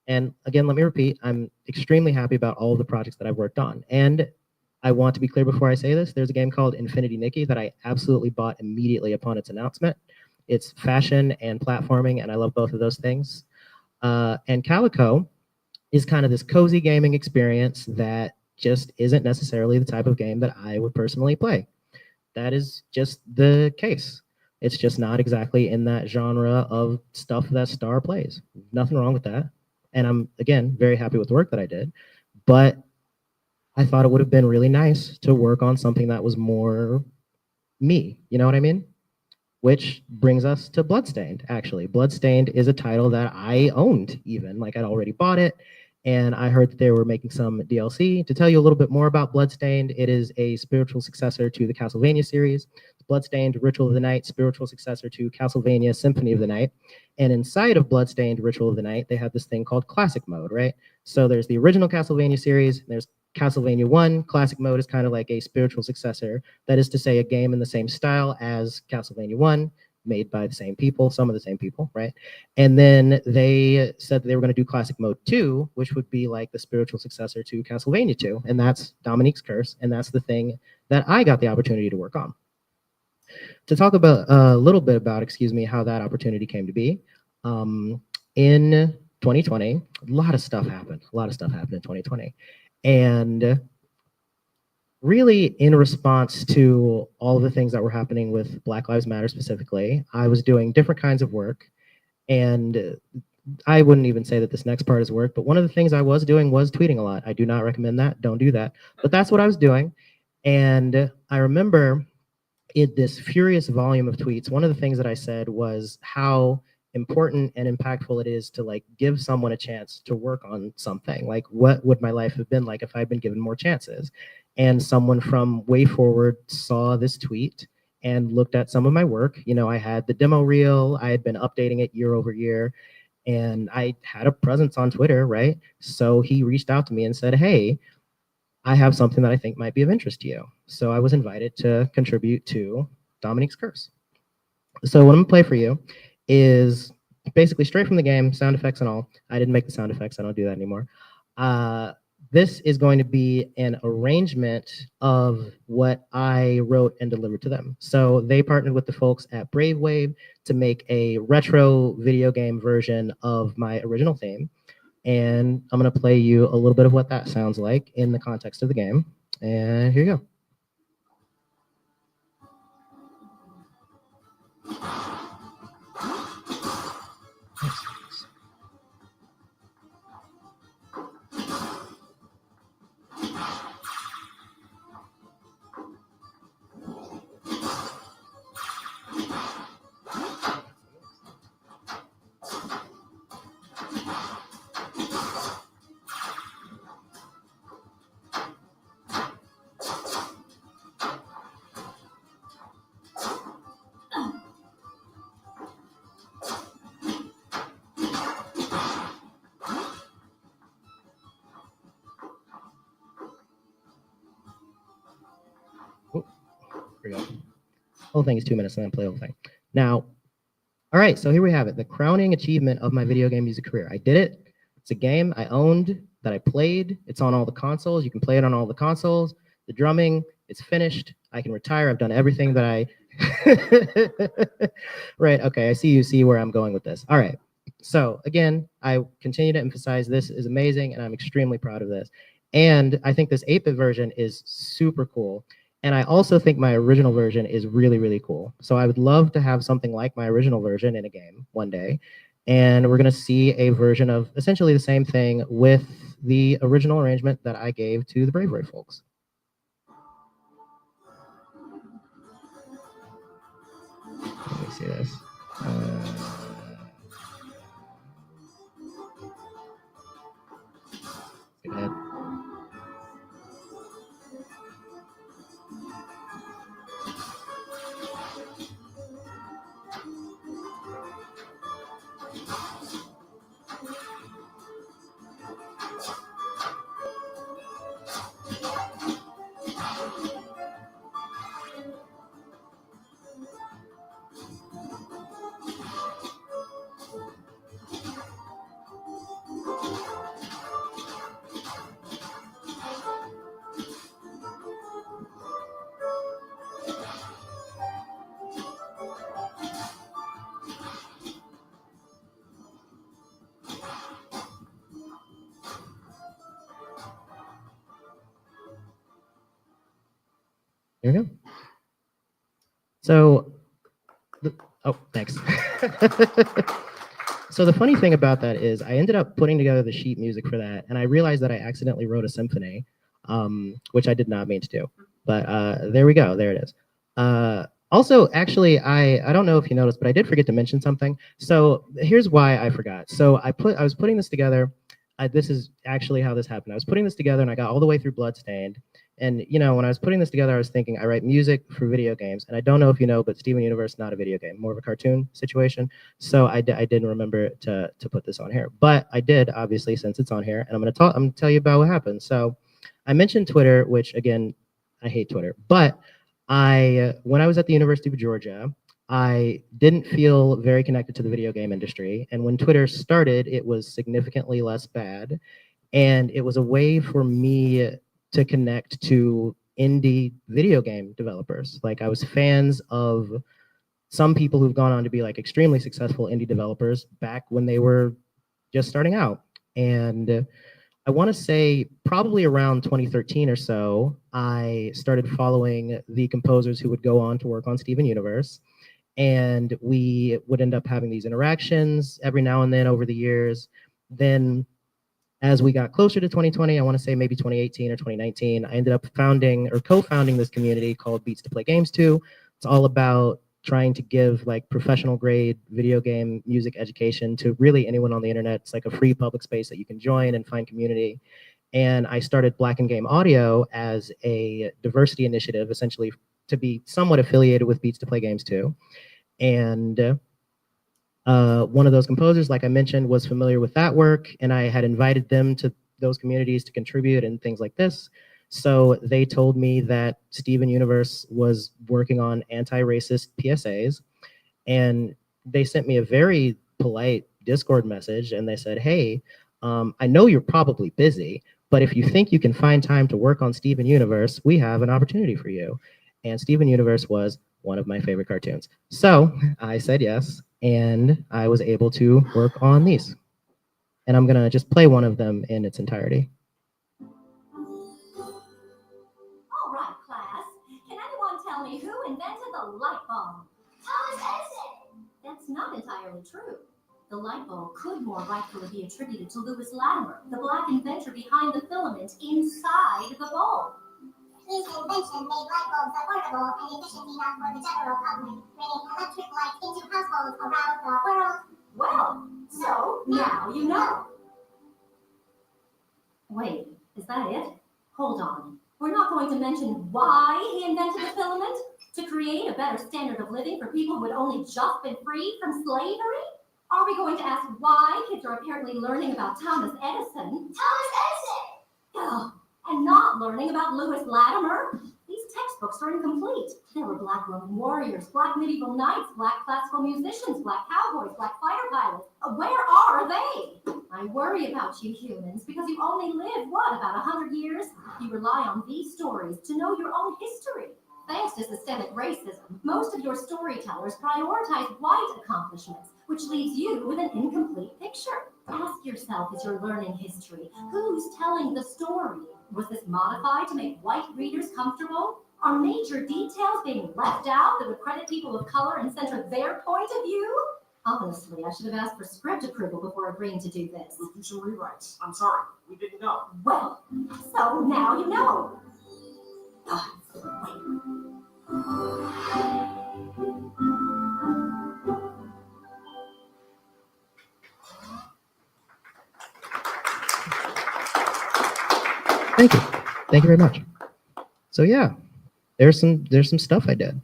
And again, let me repeat, I'm extremely happy about all of the projects that I've worked on. And I want to be clear before I say this, there's a game called Infinity Nikki that I absolutely bought immediately upon its announcement. It's fashion and platforming, and I love both of those things. And Calico is kind of this cozy gaming experience that just isn't necessarily the type of game that I would personally play. That is just the case. It's just not exactly in that genre of stuff that Star plays. Nothing wrong with that. And I'm, again, very happy with the work that I did. But I thought it would have been really nice to work on something that was more me. You know what I mean? Which brings us to Bloodstained, actually. Bloodstained is a title that I owned, even. Like, I'd already bought it, and I heard that they were making some DLC. To tell you a little bit more about Bloodstained, it is a spiritual successor to the Castlevania series. Bloodstained Ritual of the Night, spiritual successor to Castlevania Symphony of the Night. And inside of Bloodstained Ritual of the Night, they have this thing called Classic Mode, right? So there's the original Castlevania series, there's Castlevania 1. Classic Mode is kind of like a spiritual successor. That is to say, a game in the same style as Castlevania 1, made by the same people, some of the same people, right? And then they said that they were going to do Classic Mode 2, which would be like the spiritual successor to Castlevania 2, and that's Dominique's Curse, and that's the thing that I got the opportunity to work on. To talk about a little bit about, how that opportunity came to be, in 2020, a lot of stuff happened. A lot of stuff happened in 2020. And really, in response to all of the things that were happening with Black Lives Matter specifically, I was doing different kinds of work. And I wouldn't even say that this next part is work, but one of the things I was doing was tweeting a lot. I do not recommend that. Don't do that. But that's what I was doing. And I remember in this furious volume of tweets, one of the things that I said was how important and impactful it is to like give someone a chance to work on something. Like, what would my life have been like if I'd been given more chances? And someone from Way Forward saw this tweet and looked at some of my work. You know, I had the demo reel, I had been updating it year over year, and I had a presence on Twitter, right? So he reached out to me and said, hey, I have something that I think might be of interest to you. So I was invited to contribute to Dominique's Curse. So what I'm gonna play for you is basically straight from the game, sound effects and all. I didn't make the sound effects, I don't do that anymore. This is going to be an arrangement of what I wrote and delivered to them. So they partnered with the folks at Brave Wave to make a retro video game version of my original theme. And I'm going to play you a little bit of what that sounds like in the context of the game. And here you go. Here we go. The whole thing is 2 minutes, and then play the whole thing. Now, all right, so here we have it. The crowning achievement of my video game music career. I did it. It's a game I owned that I played. It's on all the consoles. You can play it on all the consoles. The drumming, it's finished. I can retire. I've done everything that I... Right, okay, I see you see where I'm going with this. All right, so again, I continue to emphasize this is amazing, and I'm extremely proud of this. And I think this 8-bit version is super cool. And I also think my original version is really, really cool. So I would love to have something like my original version in a game one day. And we're going to see a version of essentially the same thing with the original arrangement that I gave to the Brave Wave folks. Let me see this. Go ahead. There we go. So, oh, thanks. So the funny thing about that is I ended up putting together the sheet music for that, and I realized that I accidentally wrote a symphony, which I did not mean to do. But there we go. There it is. Also, actually, I don't know if you noticed, but I did forget to mention something. So here's why I forgot. So I was putting this together. This is actually how this happened. I was putting this together, and I got all the way through Bloodstained. And when I was putting this together, I was thinking I write music for video games, and I don't know if you know, but Steven Universe not a video game, more of a cartoon situation. So I didn't remember to put this on here, but I did obviously since it's on here, and I'm gonna tell you about what happened. So I mentioned Twitter, which again I hate Twitter, but when I was at the University of Georgia, I didn't feel very connected to the video game industry, and when Twitter started, it was significantly less bad, and it was a way for me to connect to indie video game developers. Like I was fans of some people who've gone on to be like extremely successful indie developers back when they were just starting out. And I want to say probably around 2013 or so, I started following the composers who would go on to work on Steven Universe. And we would end up having these interactions every now and then over the years. Then as we got closer to 2020, I want to say maybe 2018 or 2019, I ended up founding or co-founding this community called Beats to Play Games 2. It's all about trying to give like professional grade video game music education to really anyone on the internet. It's like a free public space that you can join and find community. And I started Black and Game Audio as a diversity initiative, essentially to be somewhat affiliated with Beats to Play Games 2. And one of those composers, like I mentioned, was familiar with that work, and I had invited them to those communities to contribute and things like this. So they told me that Steven Universe was working on anti-racist PSAs, and they sent me a very polite Discord message, and they said, hey, I know you're probably busy, but if you think you can find time to work on Steven Universe, we have an opportunity for you. And Steven Universe was one of my favorite cartoons. So I said yes, and I was able to work on these. And I'm gonna just play one of them in its entirety. All right, class. Can anyone tell me who invented the light bulb? Thomas Edison. That's not entirely true. The light bulb could more rightfully be attributed to Louis Latimer, the black inventor behind the filament inside the bulb. His invention made light bulbs affordable and efficient enough for the general public, bringing electric light into households around the world. Well, so now you know. Wait, is that it? Hold on. We're not going to mention why he invented the filament? To create a better standard of living for people who had only just been freed from slavery? Are we going to ask why kids are apparently learning about Thomas Edison? Thomas Edison! Oh, and not learning about Louis Latimer? These textbooks are incomplete. There were black Roman warriors, black medieval knights, black classical musicians, black cowboys, black fighter pilots. Where are they? I worry about you humans because you only live, about 100 years? You rely on these stories to know your own history. Thanks to systemic racism, most of your storytellers prioritize white accomplishments, which leaves you with an incomplete picture. Ask yourself as you're learning history, who's telling the story? Was this modified to make white readers comfortable? Are major details being left out that would credit people of color and center their point of view? Honestly, I should have asked for script approval before agreeing to do this. We'll do some rewrites. I'm sorry, we didn't know. Well, so now you know. Wait. Thank you. Thank you very much. So yeah, there's some stuff I did.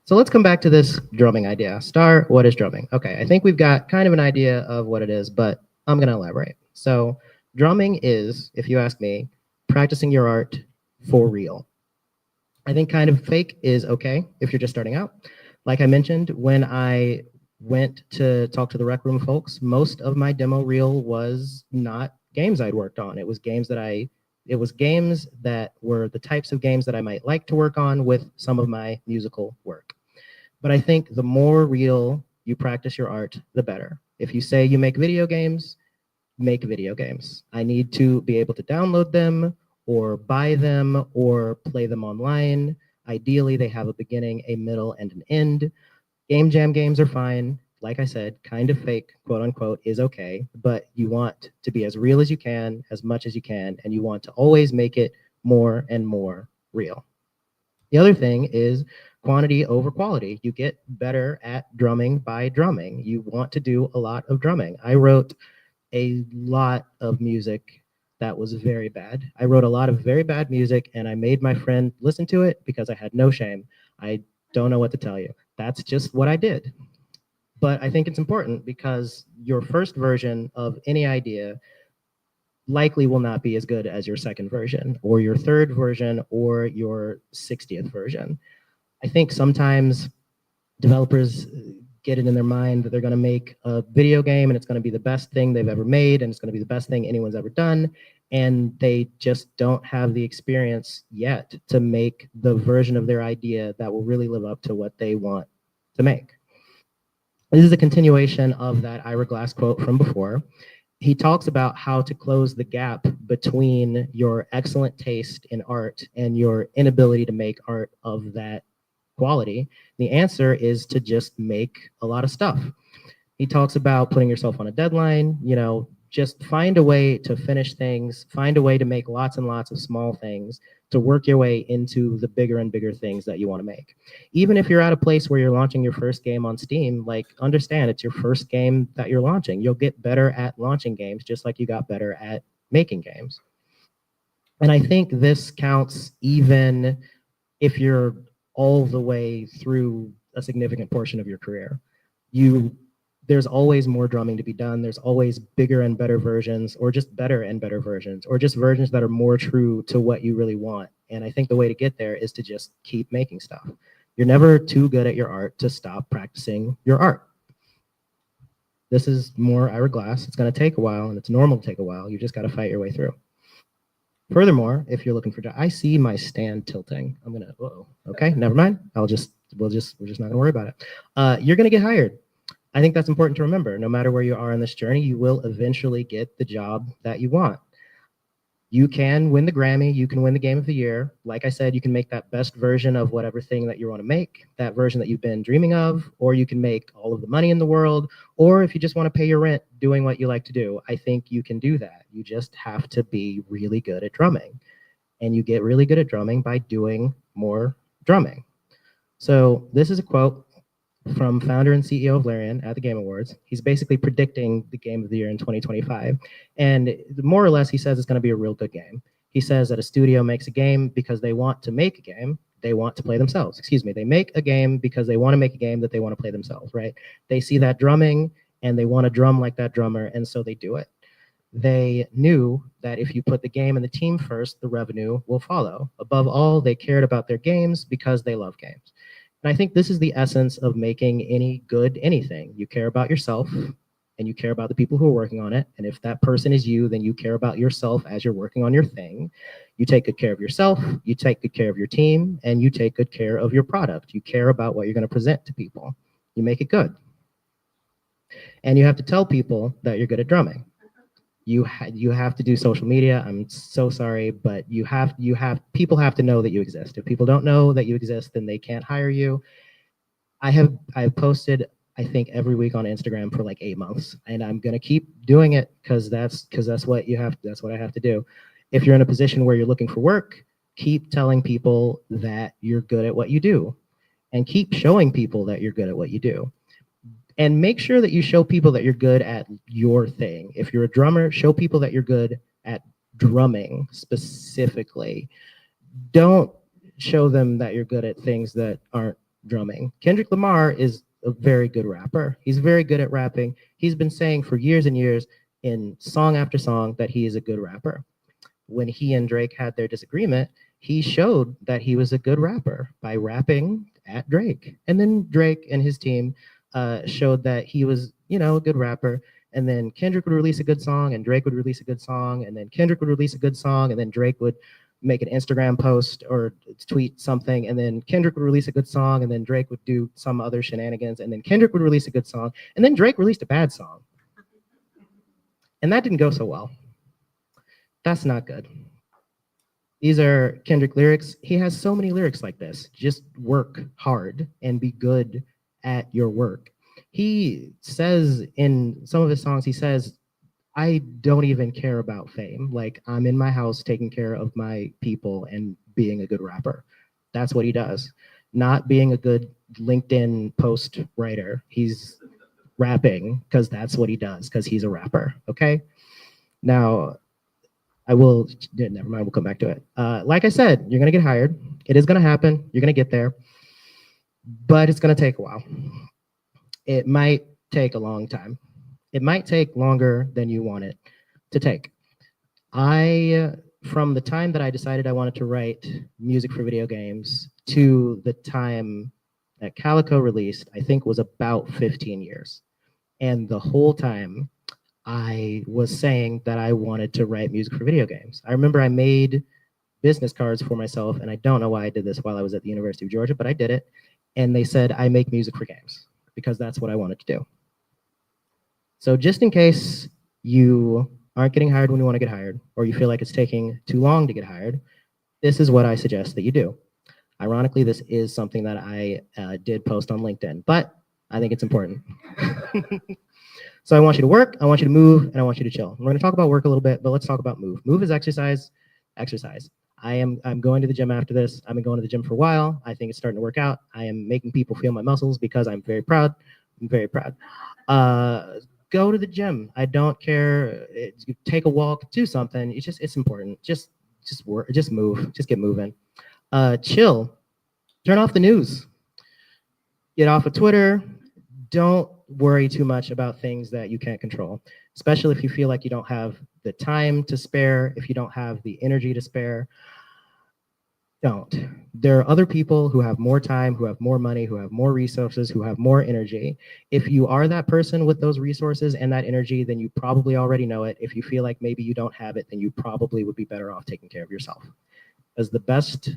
So let's come back to this drumming idea. Star, what is drumming? Okay, I think we've got kind of an idea of what it is, but I'm going to elaborate. So drumming is, if you ask me, practicing your art for real. I think kind of fake is okay if you're just starting out. Like I mentioned, when I went to talk to the Rec Room folks, most of my demo reel was not games I'd worked on. It was games that were the types of games that I might like to work on with some of my musical work. But I think the more real you practice your art, the better. If you say you make video games, make video games. I need to be able to download them or buy them or play them online. Ideally, they have a beginning, a middle, and an end. Game jam games are fine. Like I said, kind of fake, quote unquote, is okay, but you want to be as real as you can, as much as you can, and you want to always make it more and more real. The other thing is quantity over quality. You get better at drumming by drumming. You want to do a lot of drumming. I wrote a lot of music that was very bad. I wrote a lot of very bad music and I made my friend listen to it because I had no shame. I don't know what to tell you. That's just what I did. But I think it's important because your first version of any idea likely will not be as good as your second version or your third version or your 60th version. I think sometimes developers get it in their mind that they're going to make a video game and it's going to be the best thing they've ever made and it's going to be the best thing anyone's ever done, and they just don't have the experience yet to make the version of their idea that will really live up to what they want to make. This is a continuation of that Ira Glass quote from before. He talks about how to close the gap between your excellent taste in art and your inability to make art of that quality. The answer is to just make a lot of stuff. He talks about putting yourself on a deadline, just find a way to finish things, find a way to make lots and lots of small things to work your way into the bigger and bigger things that you want to make. Even if you're at a place where you're launching your first game on Steam, understand it's your first game that you're launching. You'll get better at launching games just like you got better at making games. And I think this counts even if you're all the way through a significant portion of your career. There's always more drumming to be done. There's always bigger and better versions, or just better and better versions, or just versions that are more true to what you really want. And I think the way to get there is to just keep making stuff. You're never too good at your art to stop practicing your art. This is more Ira Glass. It's going to take a while, and it's normal to take a while. You just got to fight your way through. Furthermore, if you're looking for, I see my stand tilting. I'm gonna, okay, never mind. We're just not gonna worry about it. You're gonna get hired. I think that's important to remember. No matter where you are in this journey, you will eventually get the job that you want. You can win the Grammy, you can win the Game of the Year. Like I said, you can make that best version of whatever thing that you want to make, that version that you've been dreaming of, or you can make all of the money in the world, or if you just want to pay your rent doing what you like to do, I think you can do that. You just have to be really good at drumming. And you get really good at drumming by doing more drumming. So this is a quote from founder and CEO of Larian at the Game Awards. He's basically predicting the Game of the Year in 2025. And more or less, he says it's going to be a real good game. He says that a studio makes a game because they want to make a game they want to play themselves. Excuse me. They make a game because they want to make a game that they want to play themselves, right? They see that drumming and they want to drum like that drummer, and so they do it. They knew that if you put the game and the team first, the revenue will follow. Above all, they cared about their games because they love games. And I think this is the essence of making any good anything. You care about yourself and you care about the people who are working on it. And if that person is you, then you care about yourself as you're working on your thing. You take good care of yourself, you take good care of your team, and you take good care of your product. You care about what you're going to present to people. You make it good. And you have to tell people that you're good at drumming. You have to do social media. I'm so sorry, but people have to know that you exist. If people don't know that you exist, then they can't hire you. I've posted, I think, every week on Instagram for like 8 months, and I'm gonna keep doing it because that's what you have. That's what I have to do. If you're in a position where you're looking for work, keep telling people that you're good at what you do, and keep showing people that you're good at what you do. And make sure that you show people that you're good at your thing. If you're a drummer, show people that you're good at drumming specifically, don't show them that you're good at things that aren't drumming. Kendrick Lamar is a very good rapper. He's very good at rapping. He's been saying for years and years in song after song that he is a good rapper. When he and Drake had their disagreement, he showed that he was a good rapper by rapping at Drake. And then Drake and his team showed that he was, a good rapper. And then Kendrick would release a good song, and Drake would release a good song, and then Kendrick would release a good song, and then Drake would make an Instagram post or tweet something, and then Kendrick would release a good song, and then Drake would do some other shenanigans, and then Kendrick would release a good song, and then Drake released a bad song. And that didn't go so well. That's not good. These are Kendrick lyrics. He has so many lyrics like this. Just work hard and be good at your work. He says in some of his songs, he says, I don't even care about fame. Like, I'm in my house taking care of my people and being a good rapper. That's what he does. Not being a good LinkedIn post writer. He's rapping because that's what he does, because he's a rapper. Okay? Now, never mind, we'll come back to it. Like I said, you're going to get hired. It is going to happen. You're going to get there. But it's going to take a while. It might take a long time. It might take longer than you want it to take. From the time that I decided I wanted to write music for video games to the time that Calico released, I think was about 15 years. And the whole time I was saying that I wanted to write music for video games. I remember I made business cards for myself, and I don't know why I did this while I was at the University of Georgia, but I did it. And they said, I make music for games, because that's what I wanted to do. So just in case you aren't getting hired when you want to get hired, or you feel like it's taking too long to get hired, this is what I suggest that you do. Ironically, this is something that I did post on LinkedIn, but I think it's important. So I want you to work, I want you to move, and I want you to chill. We're going to talk about work a little bit, but let's talk about move. Move is exercise. I'm going to the gym after this. I've been going to the gym for a while. I think it's starting to work out. I am making people feel my muscles because I'm very proud. I'm very proud. Go to the gym. I don't care. Take a walk, do something. It's important. Just work, just move, just get moving. Chill. Turn off the news. Get off of Twitter. Don't worry too much about things that you can't control, especially if you feel like you don't have the time to spare, if you don't have the energy to spare. Don't. There are other people who have more time, who have more money, who have more resources, who have more energy. If you are that person with those resources and that energy, then you probably already know it. If you feel like maybe you don't have it, then you probably would be better off taking care of yourself. Because the best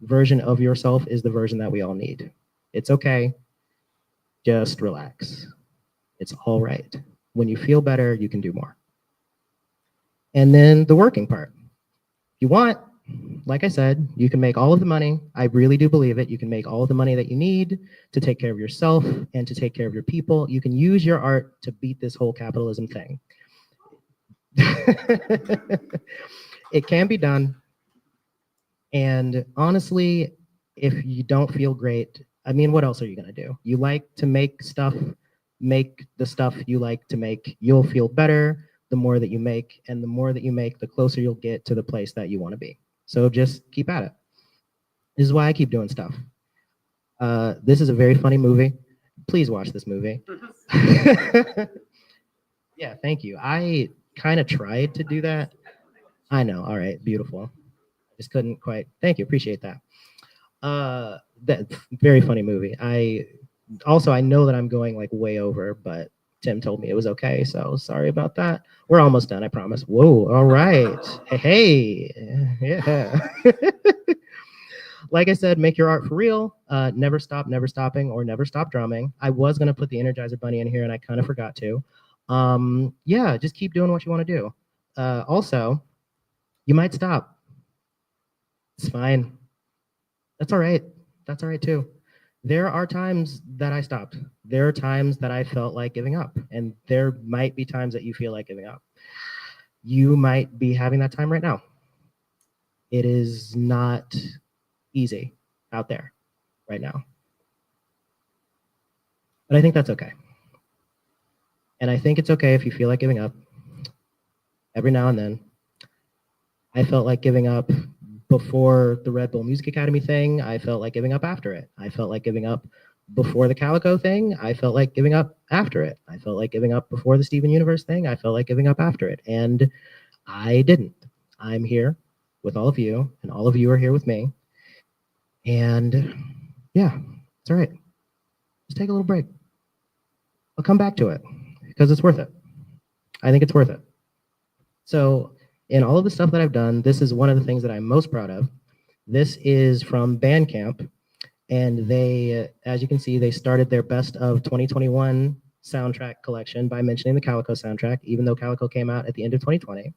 version of yourself is the version that we all need. It's okay. Just relax. It's all right. When you feel better, you can do more. And then the working part. If you want, like I said, you can make all of the money. I really do believe it. You can make all of the money that you need to take care of yourself and to take care of your people. You can use your art to beat this whole capitalism thing. It can be done. And honestly, if you don't feel great, I mean, what else are you going to do? You like to make stuff, make the stuff you like to make. You'll feel better the more that you make, and the more that you make, the closer you'll get to the place that you want to be. So just keep at it. This is why I keep doing stuff. This is a very funny movie. Please watch this movie. Yeah, thank you. I kind of tried to do that. I know. All right, beautiful. I just couldn't quite. Thank you. Appreciate that. That very funny movie. I know that I'm going like way over, but Tim told me it was okay, so sorry about that. We're almost done, I promise. Whoa, all right. Hey, yeah. Like I said, make your art for real. Never stop, never stopping, or never stop drumming. I was gonna put the Energizer Bunny in here and I kind of forgot to. Yeah, just keep doing what you want to do. Also, you might stop. It's fine. That's all right. That's all right too. There are times that I stopped. There are times that I felt like giving up. And there might be times that you feel like giving up. You might be having that time right now. It is not easy out there right now. But I think that's okay. And I think it's okay if you feel like giving up every now and then. I felt like giving up before the Red Bull Music Academy thing. I felt like giving up after it. I felt like giving up before the Calico thing. I felt like giving up after it. I felt like giving up before the Steven Universe thing. I felt like giving up after it. And I didn't. I'm here with all of you, and all of you are here with me. And yeah, it's all right. Just take a little break. I'll come back to it because it's worth it. I think it's worth it. So, in all of the stuff that I've done, this is one of the things that I'm most proud of. This is from Bandcamp, and they, as you can see, they started their best of 2021 soundtrack collection by mentioning the Calico soundtrack, even though Calico came out at the end of 2020.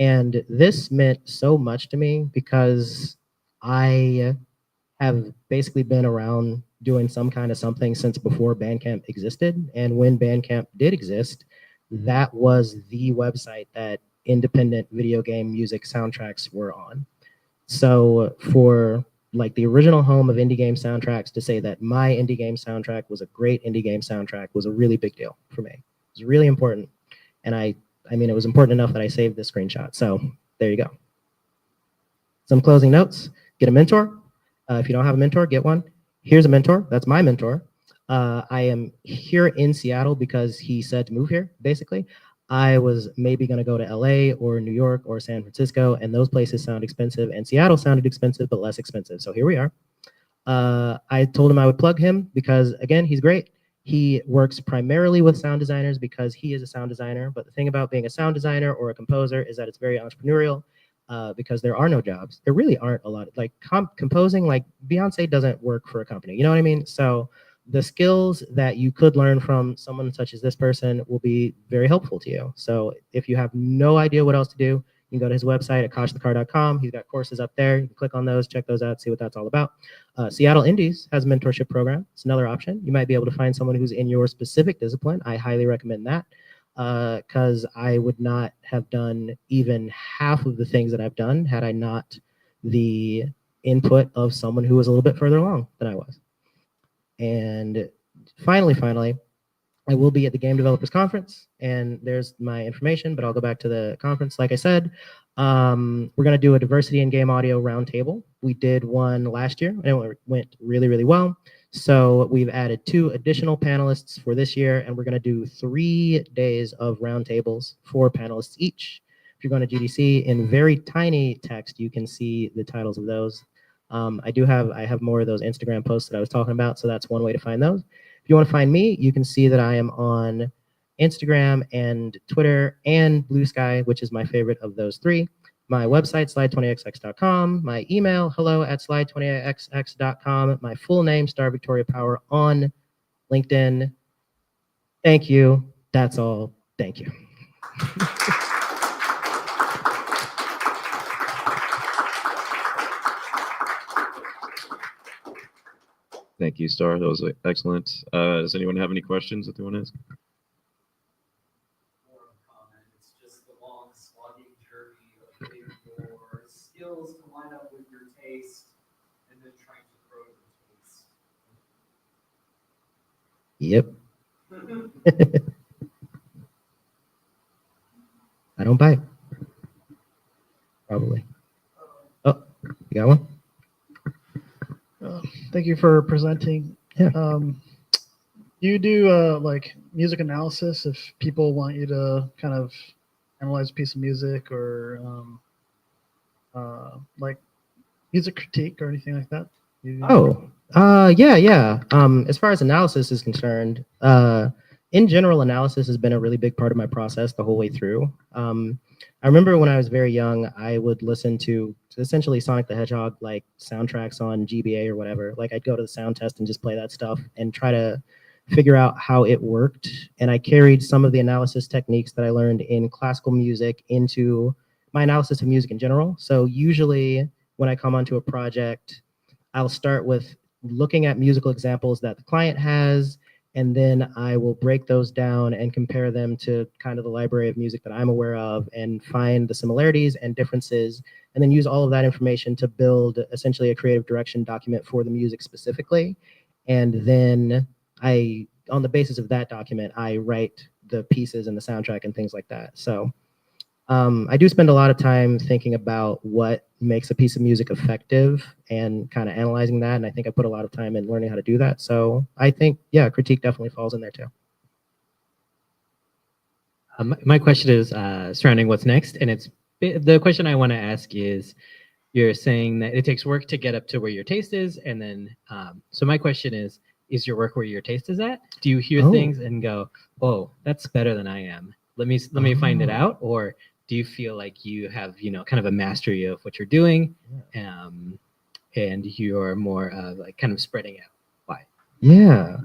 And this meant so much to me because I have basically been around doing some kind of something since before Bandcamp existed. And when Bandcamp did exist, that was the website that independent video game music soundtracks were on. So for like the original home of indie game soundtracks to say that my indie game soundtrack was a great indie game soundtrack was a really big deal for me. It was really important. And I mean, it was important enough that I saved this screenshot. So there you go. Some closing notes. Get a mentor. If you don't have a mentor, get one. Here's a mentor. That's my mentor. I am here in Seattle because he said to move here, basically. I was maybe going to go to LA or New York or San Francisco, and those places sound expensive, and Seattle sounded expensive, but less expensive. So here we are. I told him I would plug him because, again, he's great. He works primarily with sound designers because he is a sound designer. But the thing about being a sound designer or a composer is that it's very entrepreneurial. Because there are no jobs. There really aren't a lot. Like composing, like Beyonce doesn't work for a company. You know what I mean? So the skills that you could learn from someone such as this person will be very helpful to you. So if you have no idea what else to do, you can go to his website at koshthekar.com. He's got courses up there. You can click on those, check those out, see what that's all about. Seattle Indies has a mentorship program. It's another option. You might be able to find someone who's in your specific discipline. I highly recommend that. Because I would not have done even half of the things that I've done had I not the input of someone who was a little bit further along than I was. And finally, I will be at the Game Developers Conference, and there's my information, but I'll go back to the conference. Like I said, we're going to do a diversity in game audio roundtable. We did one last year, and it went really, really well. So we've added 2 additional panelists for this year, and we're going to do 3 days of roundtables, 4 panelists each. If you're going to GDC, in very tiny text, you can see the titles of those. I have more of those Instagram posts that I was talking about, so that's one way to find those. If you want to find me, you can see that I am on Instagram and Twitter and Blue Sky, which is my favorite of those 3. My website, slide20xx.com. My email, hello@slide20xx.com. My full name, Star Victoria Power, on LinkedIn. Thank you. That's all. Thank you. Thank you, Star. That was excellent. Does anyone have any questions that they want to ask? More of a comment. It's just the long slogging journey of getting your skills to line up with your taste and then trying to grow your taste. Yep. I don't bite. Probably. Oh, you got one? Thank you for presenting. Yeah. You do like music analysis if people want you to kind of analyze a piece of music or like music critique or anything like that? Yeah. As far as analysis is concerned, in general, analysis has been a really big part of my process the whole way through. I remember when I was very young, I would listen to essentially Sonic the Hedgehog, like soundtracks on GBA or whatever. Like I'd go to the sound test and just play that stuff and try to figure out how it worked. And I carried some of the analysis techniques that I learned in classical music into my analysis of music in general. So usually when I come onto a project, I'll start with looking at musical examples that the client has, and then I will break those down and compare them to kind of the library of music that I'm aware of and find the similarities and differences, and then use all of that information to build essentially a creative direction document for the music specifically. And then on the basis of that document, I write the pieces and the soundtrack and things like that. So I do spend a lot of time thinking about what makes a piece of music effective and kind of analyzing that. And I think I put a lot of time in learning how to do that. So I think, yeah, critique definitely falls in there too. My question is surrounding what's next, and the question I want to ask is, you're saying that it takes work to get up to where your taste is, and then so my question is your work where your taste is at? Do you hear Oh. things and go, "Oh, that's better than I am. Let me find it Oh. out," or do you feel like you have kind of a mastery of what you're doing, and you're more like kind of spreading out? Why? Yeah.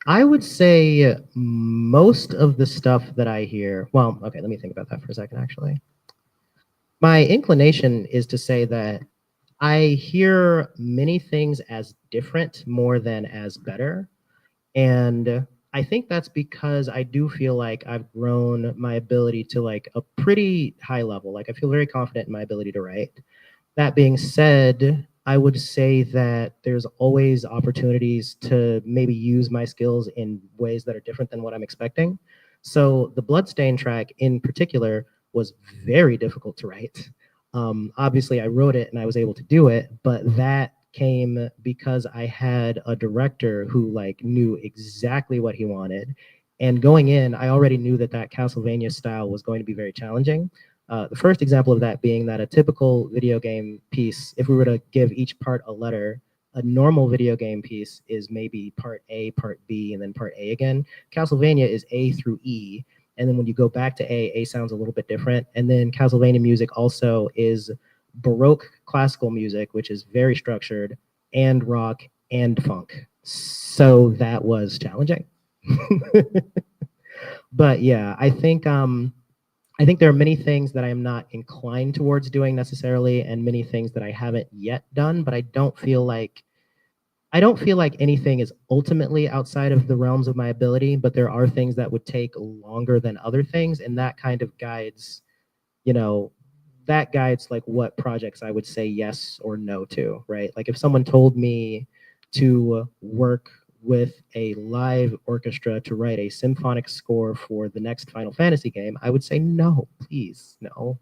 I would say most of the stuff that I hear, well, okay, let me think about that for a second, actually. My inclination is to say that I hear many things as different more than as better. And I think that's because I do feel like I've grown my ability to like a pretty high level. Like I feel very confident in my ability to write. That being said, I would say that there's always opportunities to maybe use my skills in ways that are different than what I'm expecting. So the Bloodstain track in particular was very difficult to write. Obviously, I wrote it and I was able to do it, but that came because I had a director who like knew exactly what he wanted. And going in, I already knew that that Castlevania style was going to be very challenging. The first example of that being that a typical video game piece, if we were to give each part a letter, a normal video game piece is maybe part A, part B, and then part A again. Castlevania is A through E. And then when you go back to A sounds a little bit different. And then Castlevania music also is Baroque classical music, which is very structured, and rock and funk. So that was challenging. But yeah, I think there are many things that I am not inclined towards doing necessarily, and many things that I haven't yet done, but I don't feel like anything is ultimately outside of the realms of my ability, but there are things that would take longer than other things, and that kind of guides, like what projects I would say yes or no to, right? Like if someone told me to work with a live orchestra to write a symphonic score for the next Final Fantasy game, I would say no, please, no.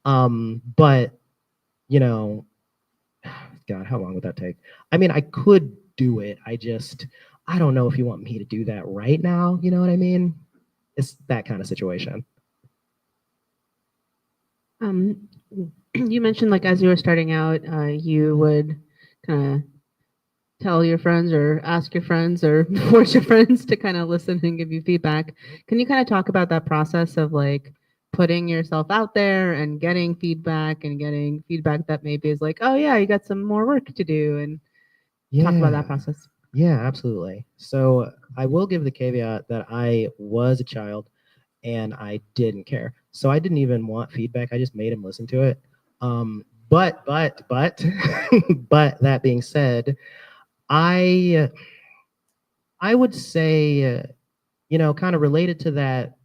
But God, how long would that take? I mean, I could do it. I don't know if you want me to do that right now. You know what I mean? It's that kind of situation. You mentioned like as you were starting out, you would kind of tell your friends or ask your friends or force your friends to kind of listen and give you feedback. Can you kind of talk about that process of like putting yourself out there and getting feedback that maybe is like, oh yeah, you got some more work to do, and talk about that process? Yeah, absolutely. So I will give the caveat that I was a child and I didn't care. So I didn't even want feedback. I just made him listen to it. But but that being said, I would say, kind of related to that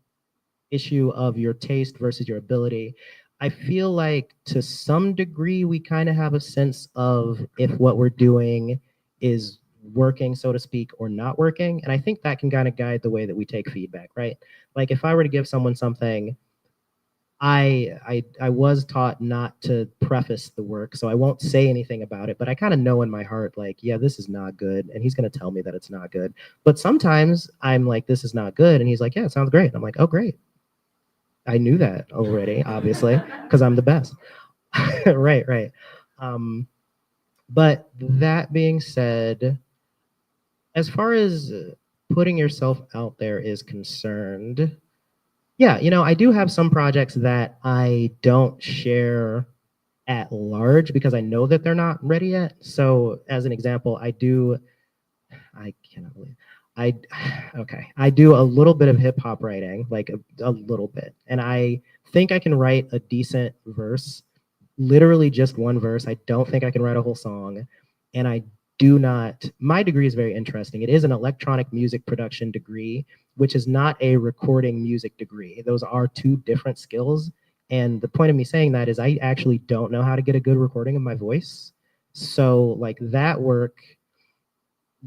issue of your taste versus your ability, I feel like to some degree we kind of have a sense of if what we're doing is working, so to speak, or not working. And I think that can kind of guide the way that we take feedback, right? Like if I were to give someone something, I was taught not to preface the work, so I won't say anything about it, but I kind of know in my heart, like, yeah, this is not good, and he's going to tell me that it's not good. But sometimes I'm like, this is not good, and he's like, yeah, it sounds great. And I'm like, oh, great. I knew that already, obviously, because I'm the best. Right. But that being said, as far as putting yourself out there is concerned, yeah, I do have some projects that I don't share at large because I know that they're not ready yet. So as an example, I cannot believe I do a little bit of hip hop writing, like a little bit. And I think I can write a decent verse, literally just one verse. I don't think I can write a whole song. And I do not, my degree is very interesting. It is an electronic music production degree, which is not a recording music degree. Those are two different skills. And the point of me saying that is I actually don't know how to get a good recording of my voice. So like that work,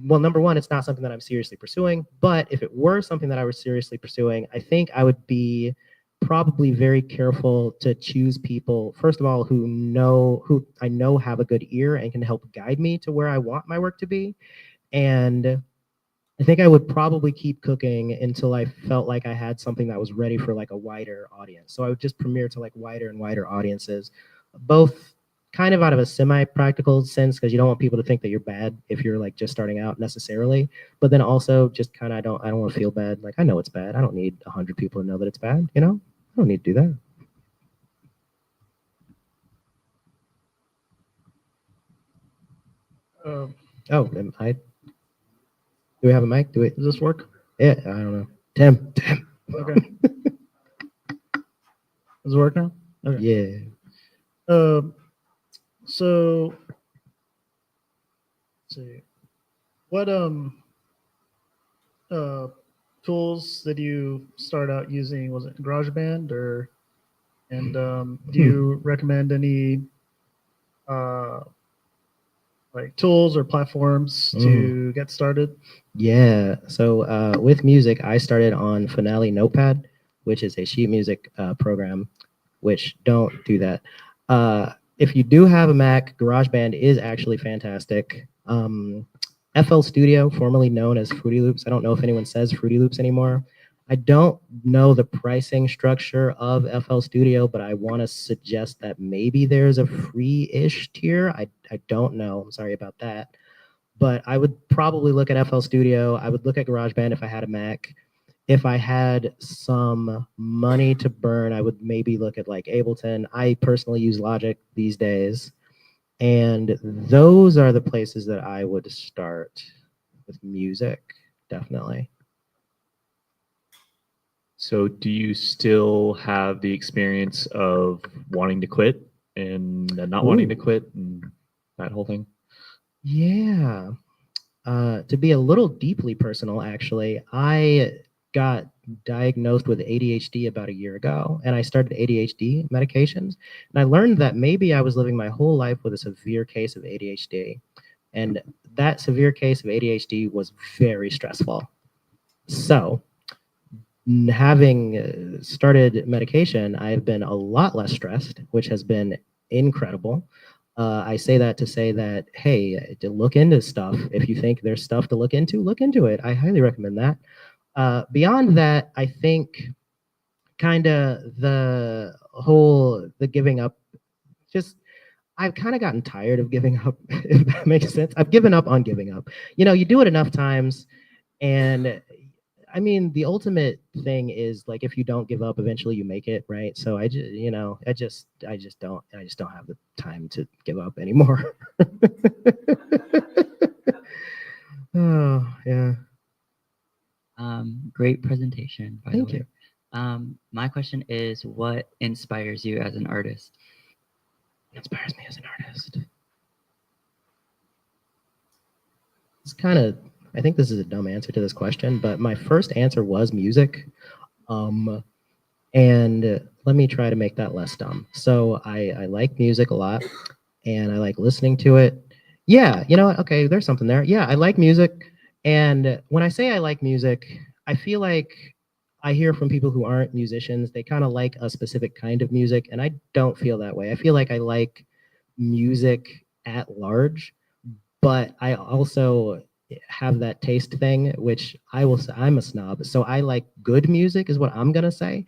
well, number one, it's not something that I'm seriously pursuing, but if it were something that I was seriously pursuing, I think I would be probably very careful to choose people, first of all, who I know have a good ear and can help guide me to where I want my work to be. And I think I would probably keep cooking until I felt like I had something that was ready for like a wider audience. So I would just premiere to like wider and wider audiences, both kind of out of a semi-practical sense, because you don't want people to think that you're bad if you're like just starting out necessarily, but then also just kind of I don't want to feel bad. Like I know it's bad. I don't need 100 people to know that it's bad. You know, I don't need to do that. Oh, do we have a mic? Does Does this work? Yeah, I don't know. Tim. Okay. Does it work now? Okay. Yeah. So let's see. What tools did you start out using? Was it GarageBand or do you recommend any like tools or platforms to get started? Yeah. So with music, I started on Finale Notepad, which is a sheet music program, which don't do that. If you do have a Mac, GarageBand is actually fantastic. FL Studio, formerly known as Fruity Loops. I don't know if anyone says Fruity Loops anymore. I don't know the pricing structure of FL Studio, but I want to suggest that maybe there's a free-ish tier. I don't know. I'm sorry about that. But I would probably look at FL Studio. I would look at GarageBand if I had a Mac. If I had some money to burn, I would maybe look at like Ableton. I personally use Logic these days. And those are the places that I would start with music, definitely. So do you still have the experience of wanting to quit and then not wanting to quit and that whole thing? Yeah. To be a little deeply personal, actually, I got diagnosed with ADHD about a year ago, and I started ADHD medications. And I learned that maybe I was living my whole life with a severe case of ADHD. And that severe case of ADHD was very stressful. So, having started medication, I've been a lot less stressed, which has been incredible. I say that to say that, hey, to look into stuff. If you think there's stuff to look into it. I highly recommend that. Beyond that, I think kind of the giving up, just I've kind of gotten tired of giving up, if that makes sense. I've given up on giving up. You know, you do it enough times, and I mean, the ultimate thing is like if you don't give up, eventually you make it, right? So I just don't have the time to give up anymore. Oh yeah. Great presentation, by Thank the way. My question is, what inspires you as an artist? Inspires me as an artist. It's kind of, I think this is a dumb answer to this question, but my first answer was music. And let me try to make that less dumb. So I like music a lot, and I like listening to it. Yeah, you know what? Okay, there's something there. Yeah, I like music. And when I say I like music, I feel like I hear from people who aren't musicians, they kind of like a specific kind of music, and I don't feel that way. I feel like I like music at large, but I also have that taste thing, which I will say I'm a snob. So I like good music is what I'm gonna say.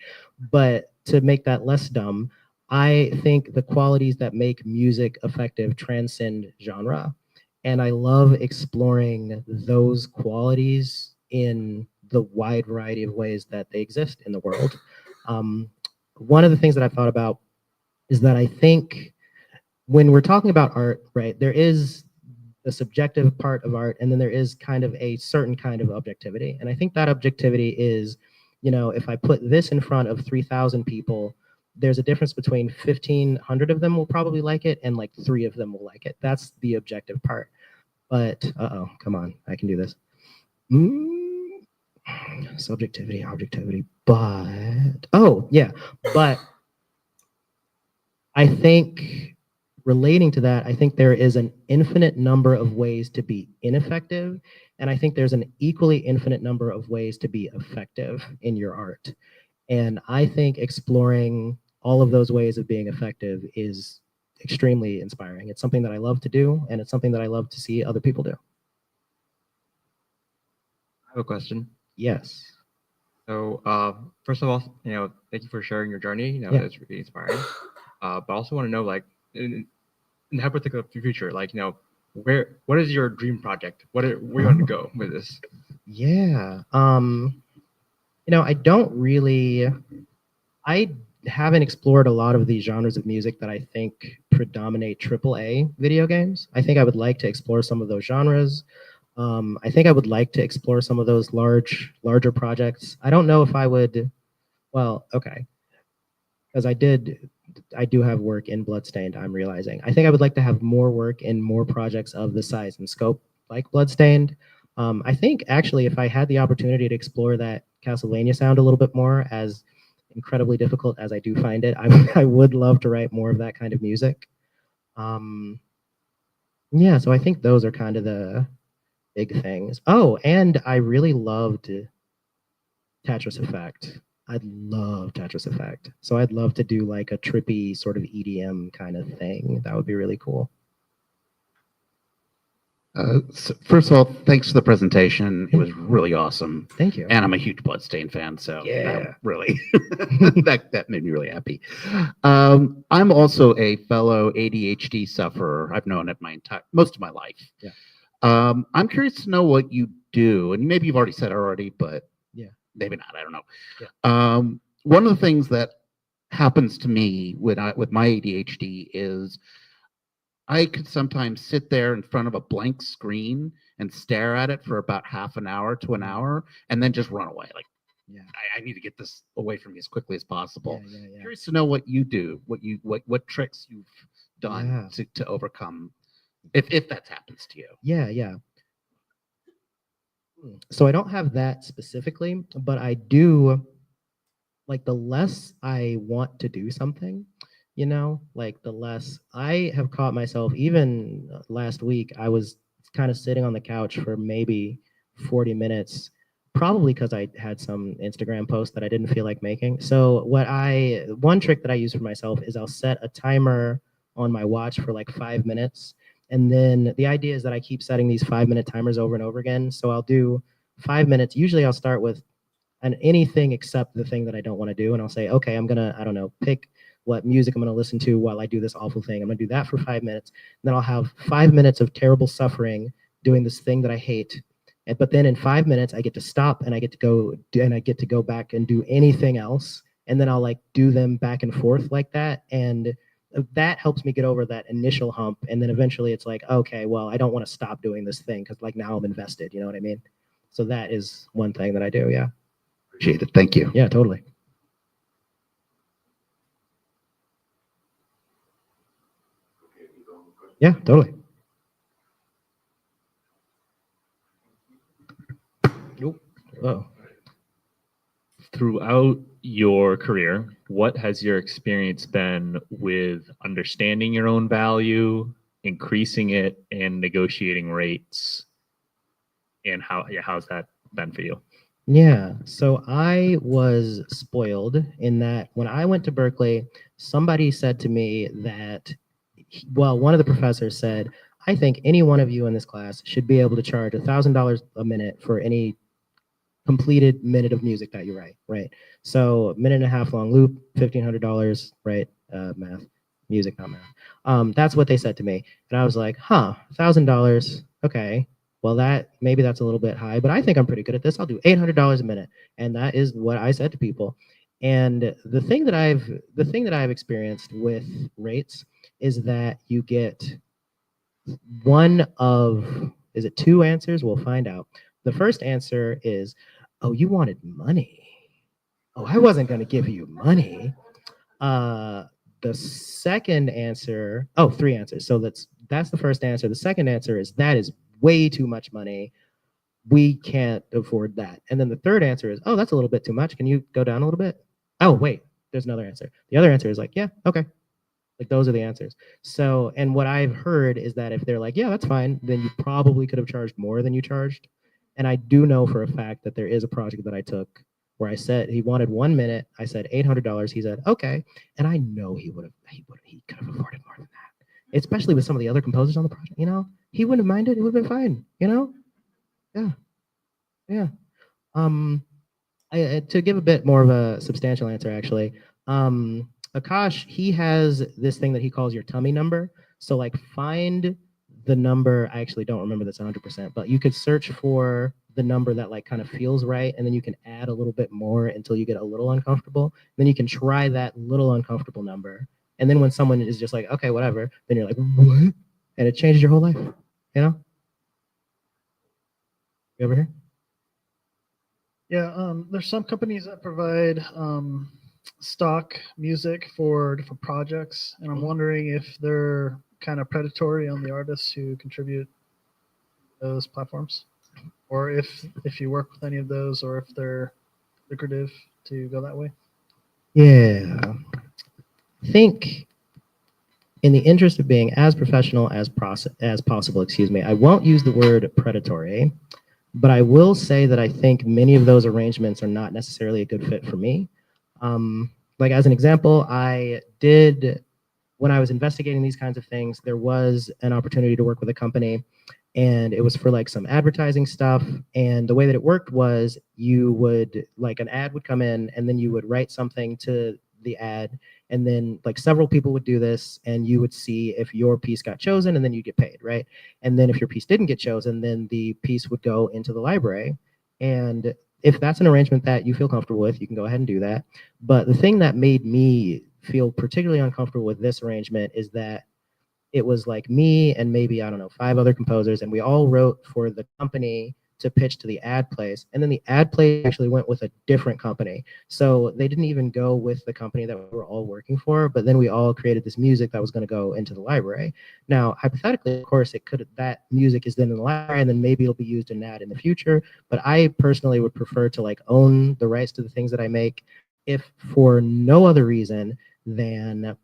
But to make that less dumb, I think the qualities that make music effective transcend genre. And I love exploring those qualities in the wide variety of ways that they exist in the world. One of the things that I've thought about is that I think when we're talking about art, right, there is the subjective part of art, and then there is kind of a certain kind of objectivity. And I think that objectivity is, you know, if I put this in front of 3,000 people, there's a difference between 1,500 of them will probably like it and like 3 of them will like it. That's the objective part. But, come on, I can do this. Subjectivity, objectivity, but, but I think relating to that, I think there is an infinite number of ways to be ineffective, and I think there's an equally infinite number of ways to be effective in your art. And I think exploring all of those ways of being effective is extremely inspiring. It's something that I love to do, and it's something that I love to see other people do. I have a question. Yes. So, first of all, thank you for sharing your journey. Yeah. It's really inspiring. But I also want to know, like, in the hypothetical future, like, what is your dream project? Where you want to go with this? Yeah. I don't really, I haven't explored a lot of these genres of music that I think predominate AAA video games. I think I would like to explore some of those genres. I think I would like to explore some of those larger projects. I don't know if I would, well, okay, because I do have work in Bloodstained, I'm realizing. I think I would like to have more work in more projects of the size and scope like Bloodstained. I think actually if I had the opportunity to explore that Castlevania sound a little bit more, as incredibly difficult as I do find it, I would love to write more of that kind of music. Yeah, so I think those are kind of the big things. Oh, and I really loved Tetris Effect. I'd love Tetris Effect. So I'd love to do like a trippy sort of EDM kind of thing. That would be really cool. So first of all, thanks for the presentation. It was really awesome. Thank you. And I'm a huge Bloodstained fan, so Yeah. really, that made me really happy. I'm also a fellow ADHD sufferer. I've known it most of my life. Yeah. I'm curious to know what you do, and maybe you've already said it already, but yeah, maybe not. I don't know. Yeah. One of the things that happens to me with my ADHD is I could sometimes sit there in front of a blank screen and stare at it for about half an hour to an hour, and then just run away. Like, yeah, I need to get this away from me as quickly as possible. Yeah. Curious to know what you do, what tricks you've done Yeah. to overcome, if that happens to you. Yeah. So I don't have that specifically, but I do, like, the less I want to do something, like the less I have caught myself. Even last week, I was kind of sitting on the couch for maybe 40 minutes, probably because I had some Instagram post that I didn't feel like making. So one trick that I use for myself is I'll set a timer on my watch for like 5 minutes. And then the idea is that I keep setting these 5-minute timers over and over again. So I'll do 5 minutes. Usually I'll start with anything except the thing that I don't want to do. And I'll say, okay, I'm going to, I don't know, pick what music I'm going to listen to while I do this awful thing. I'm going to do that for 5 minutes. And then I'll have 5 minutes of terrible suffering doing this thing that I hate. But then in 5 minutes, I get to stop and I get to go back and do anything else. And then I'll like do them back and forth like that. And that helps me get over that initial hump. And then eventually it's like, okay, well, I don't want to stop doing this thing because like now I'm invested. You know what I mean? So that is one thing that I do. Yeah. Appreciate it. Thank you. Yeah, totally. Yeah, totally. Nope. Oh. Throughout your career, what has your experience been with understanding your own value, increasing it, and negotiating rates? And how's that been for you? Yeah, so I was spoiled in that when I went to Berkeley, somebody said to me that, one of the professors said, I think any one of you in this class should be able to charge $1,000 a minute for any completed minute of music that you write, right? So a minute and a half long loop, $1,500, right? Math, music, not math. That's what they said to me. And I was like, $1,000, okay. Well, maybe that's a little bit high, but I think I'm pretty good at this. I'll do $800 a minute. And that is what I said to people. And the thing that I've experienced with rates is that you get is it two answers? We'll find out. The first answer is, oh, you wanted money. Oh, I wasn't going to give you money. The second answer, three answers. So that's the first answer. The second answer is, that is way too much money. We can't afford that. And then the third answer is, oh, that's a little bit too much. Can you go down a little bit? Oh, wait, there's another answer. The other answer is like, yeah, okay. Like those are the answers. So, and what I've heard is that if they're like, yeah, that's fine, then you probably could have charged more than you charged. And I do know for a fact that there is a project that I took where I said he wanted 1 minute. I said $800. He said, okay. And I know he could have afforded more than that, especially with some of the other composers on the project, you know, he wouldn't have minded. It would have been fine, you know? Yeah. Yeah. To give a bit more of a substantial answer, actually, Akash, he has this thing that he calls your tummy number. So like find the number, I actually don't remember this 100%, but you could search for the number that like kind of feels right, and then you can add a little bit more until you get a little uncomfortable. Then you can try that little uncomfortable number. And then when someone is just like, okay, whatever, then you're like, what? And it changes your whole life, you know? You over here? Yeah, there's some companies that provide stock music for different projects, and I'm wondering if they're kind of predatory on the artists who contribute to those platforms, or if you work with any of those, or if they're lucrative to go that way. Yeah. I think in the interest of being as professional as possible, I won't use the word predatory, but I will say that I think many of those arrangements are not necessarily a good fit for me. Like as an example, when I was investigating these kinds of things, there was an opportunity to work with a company, and it was for like some advertising stuff. And the way that it worked was you would like an ad would come in, and then you would write something to the ad, and then like several people would do this, and you would see if your piece got chosen, and then you get paid, right? And then if your piece didn't get chosen, then the piece would go into the library. And if that's an arrangement that you feel comfortable with, you can go ahead and do that. But the thing that made me feel particularly uncomfortable with this arrangement is that it was like me and maybe, I don't know, 5 other composers, and we all wrote for the company to pitch to the ad place. And then the ad place actually went with a different company. So they didn't even go with the company that we were all working for, but then we all created this music that was going to go into the library. Now, hypothetically, of course, that music is then in the library, and then maybe it'll be used in an ad in the future. But I personally would prefer to like own the rights to the things that I make, if for no other reason than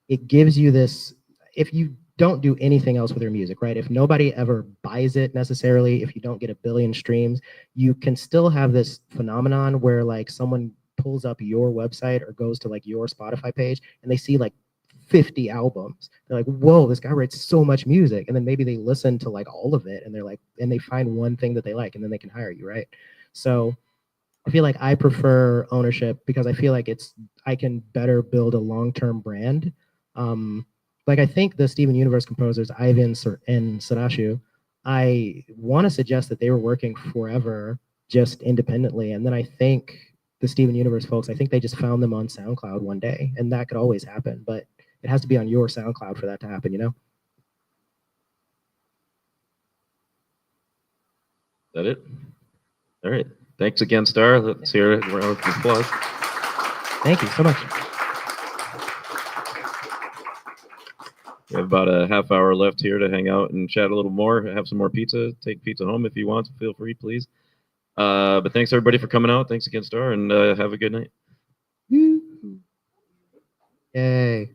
it gives you this, if you don't do anything else with your music, right? If nobody ever buys it necessarily, if you don't get 1 billion streams, you can still have this phenomenon where like someone pulls up your website or goes to like your Spotify page and they see like 50 albums. They're like, whoa, this guy writes so much music. And then maybe they listen to like all of it, and they're like, and they find one thing that they like, and then they can hire you, right? So I feel like I prefer ownership because I feel like I can better build a long-term brand. Like I think the Steven Universe composers, Ivan and Sarashu, I want to suggest that they were working forever just independently. And then I think the Steven Universe folks, I think they just found them on SoundCloud one day, and that could always happen, but it has to be on your SoundCloud for that to happen, you know? That it? All right. Thanks again, Star. Let's hear a round of applause. Thank you so much. We have about a half hour left here to hang out and chat a little more, have some more pizza, take pizza home if you want, feel free, please. But thanks everybody for coming out. Thanks again, Star, and have a good night. Yay.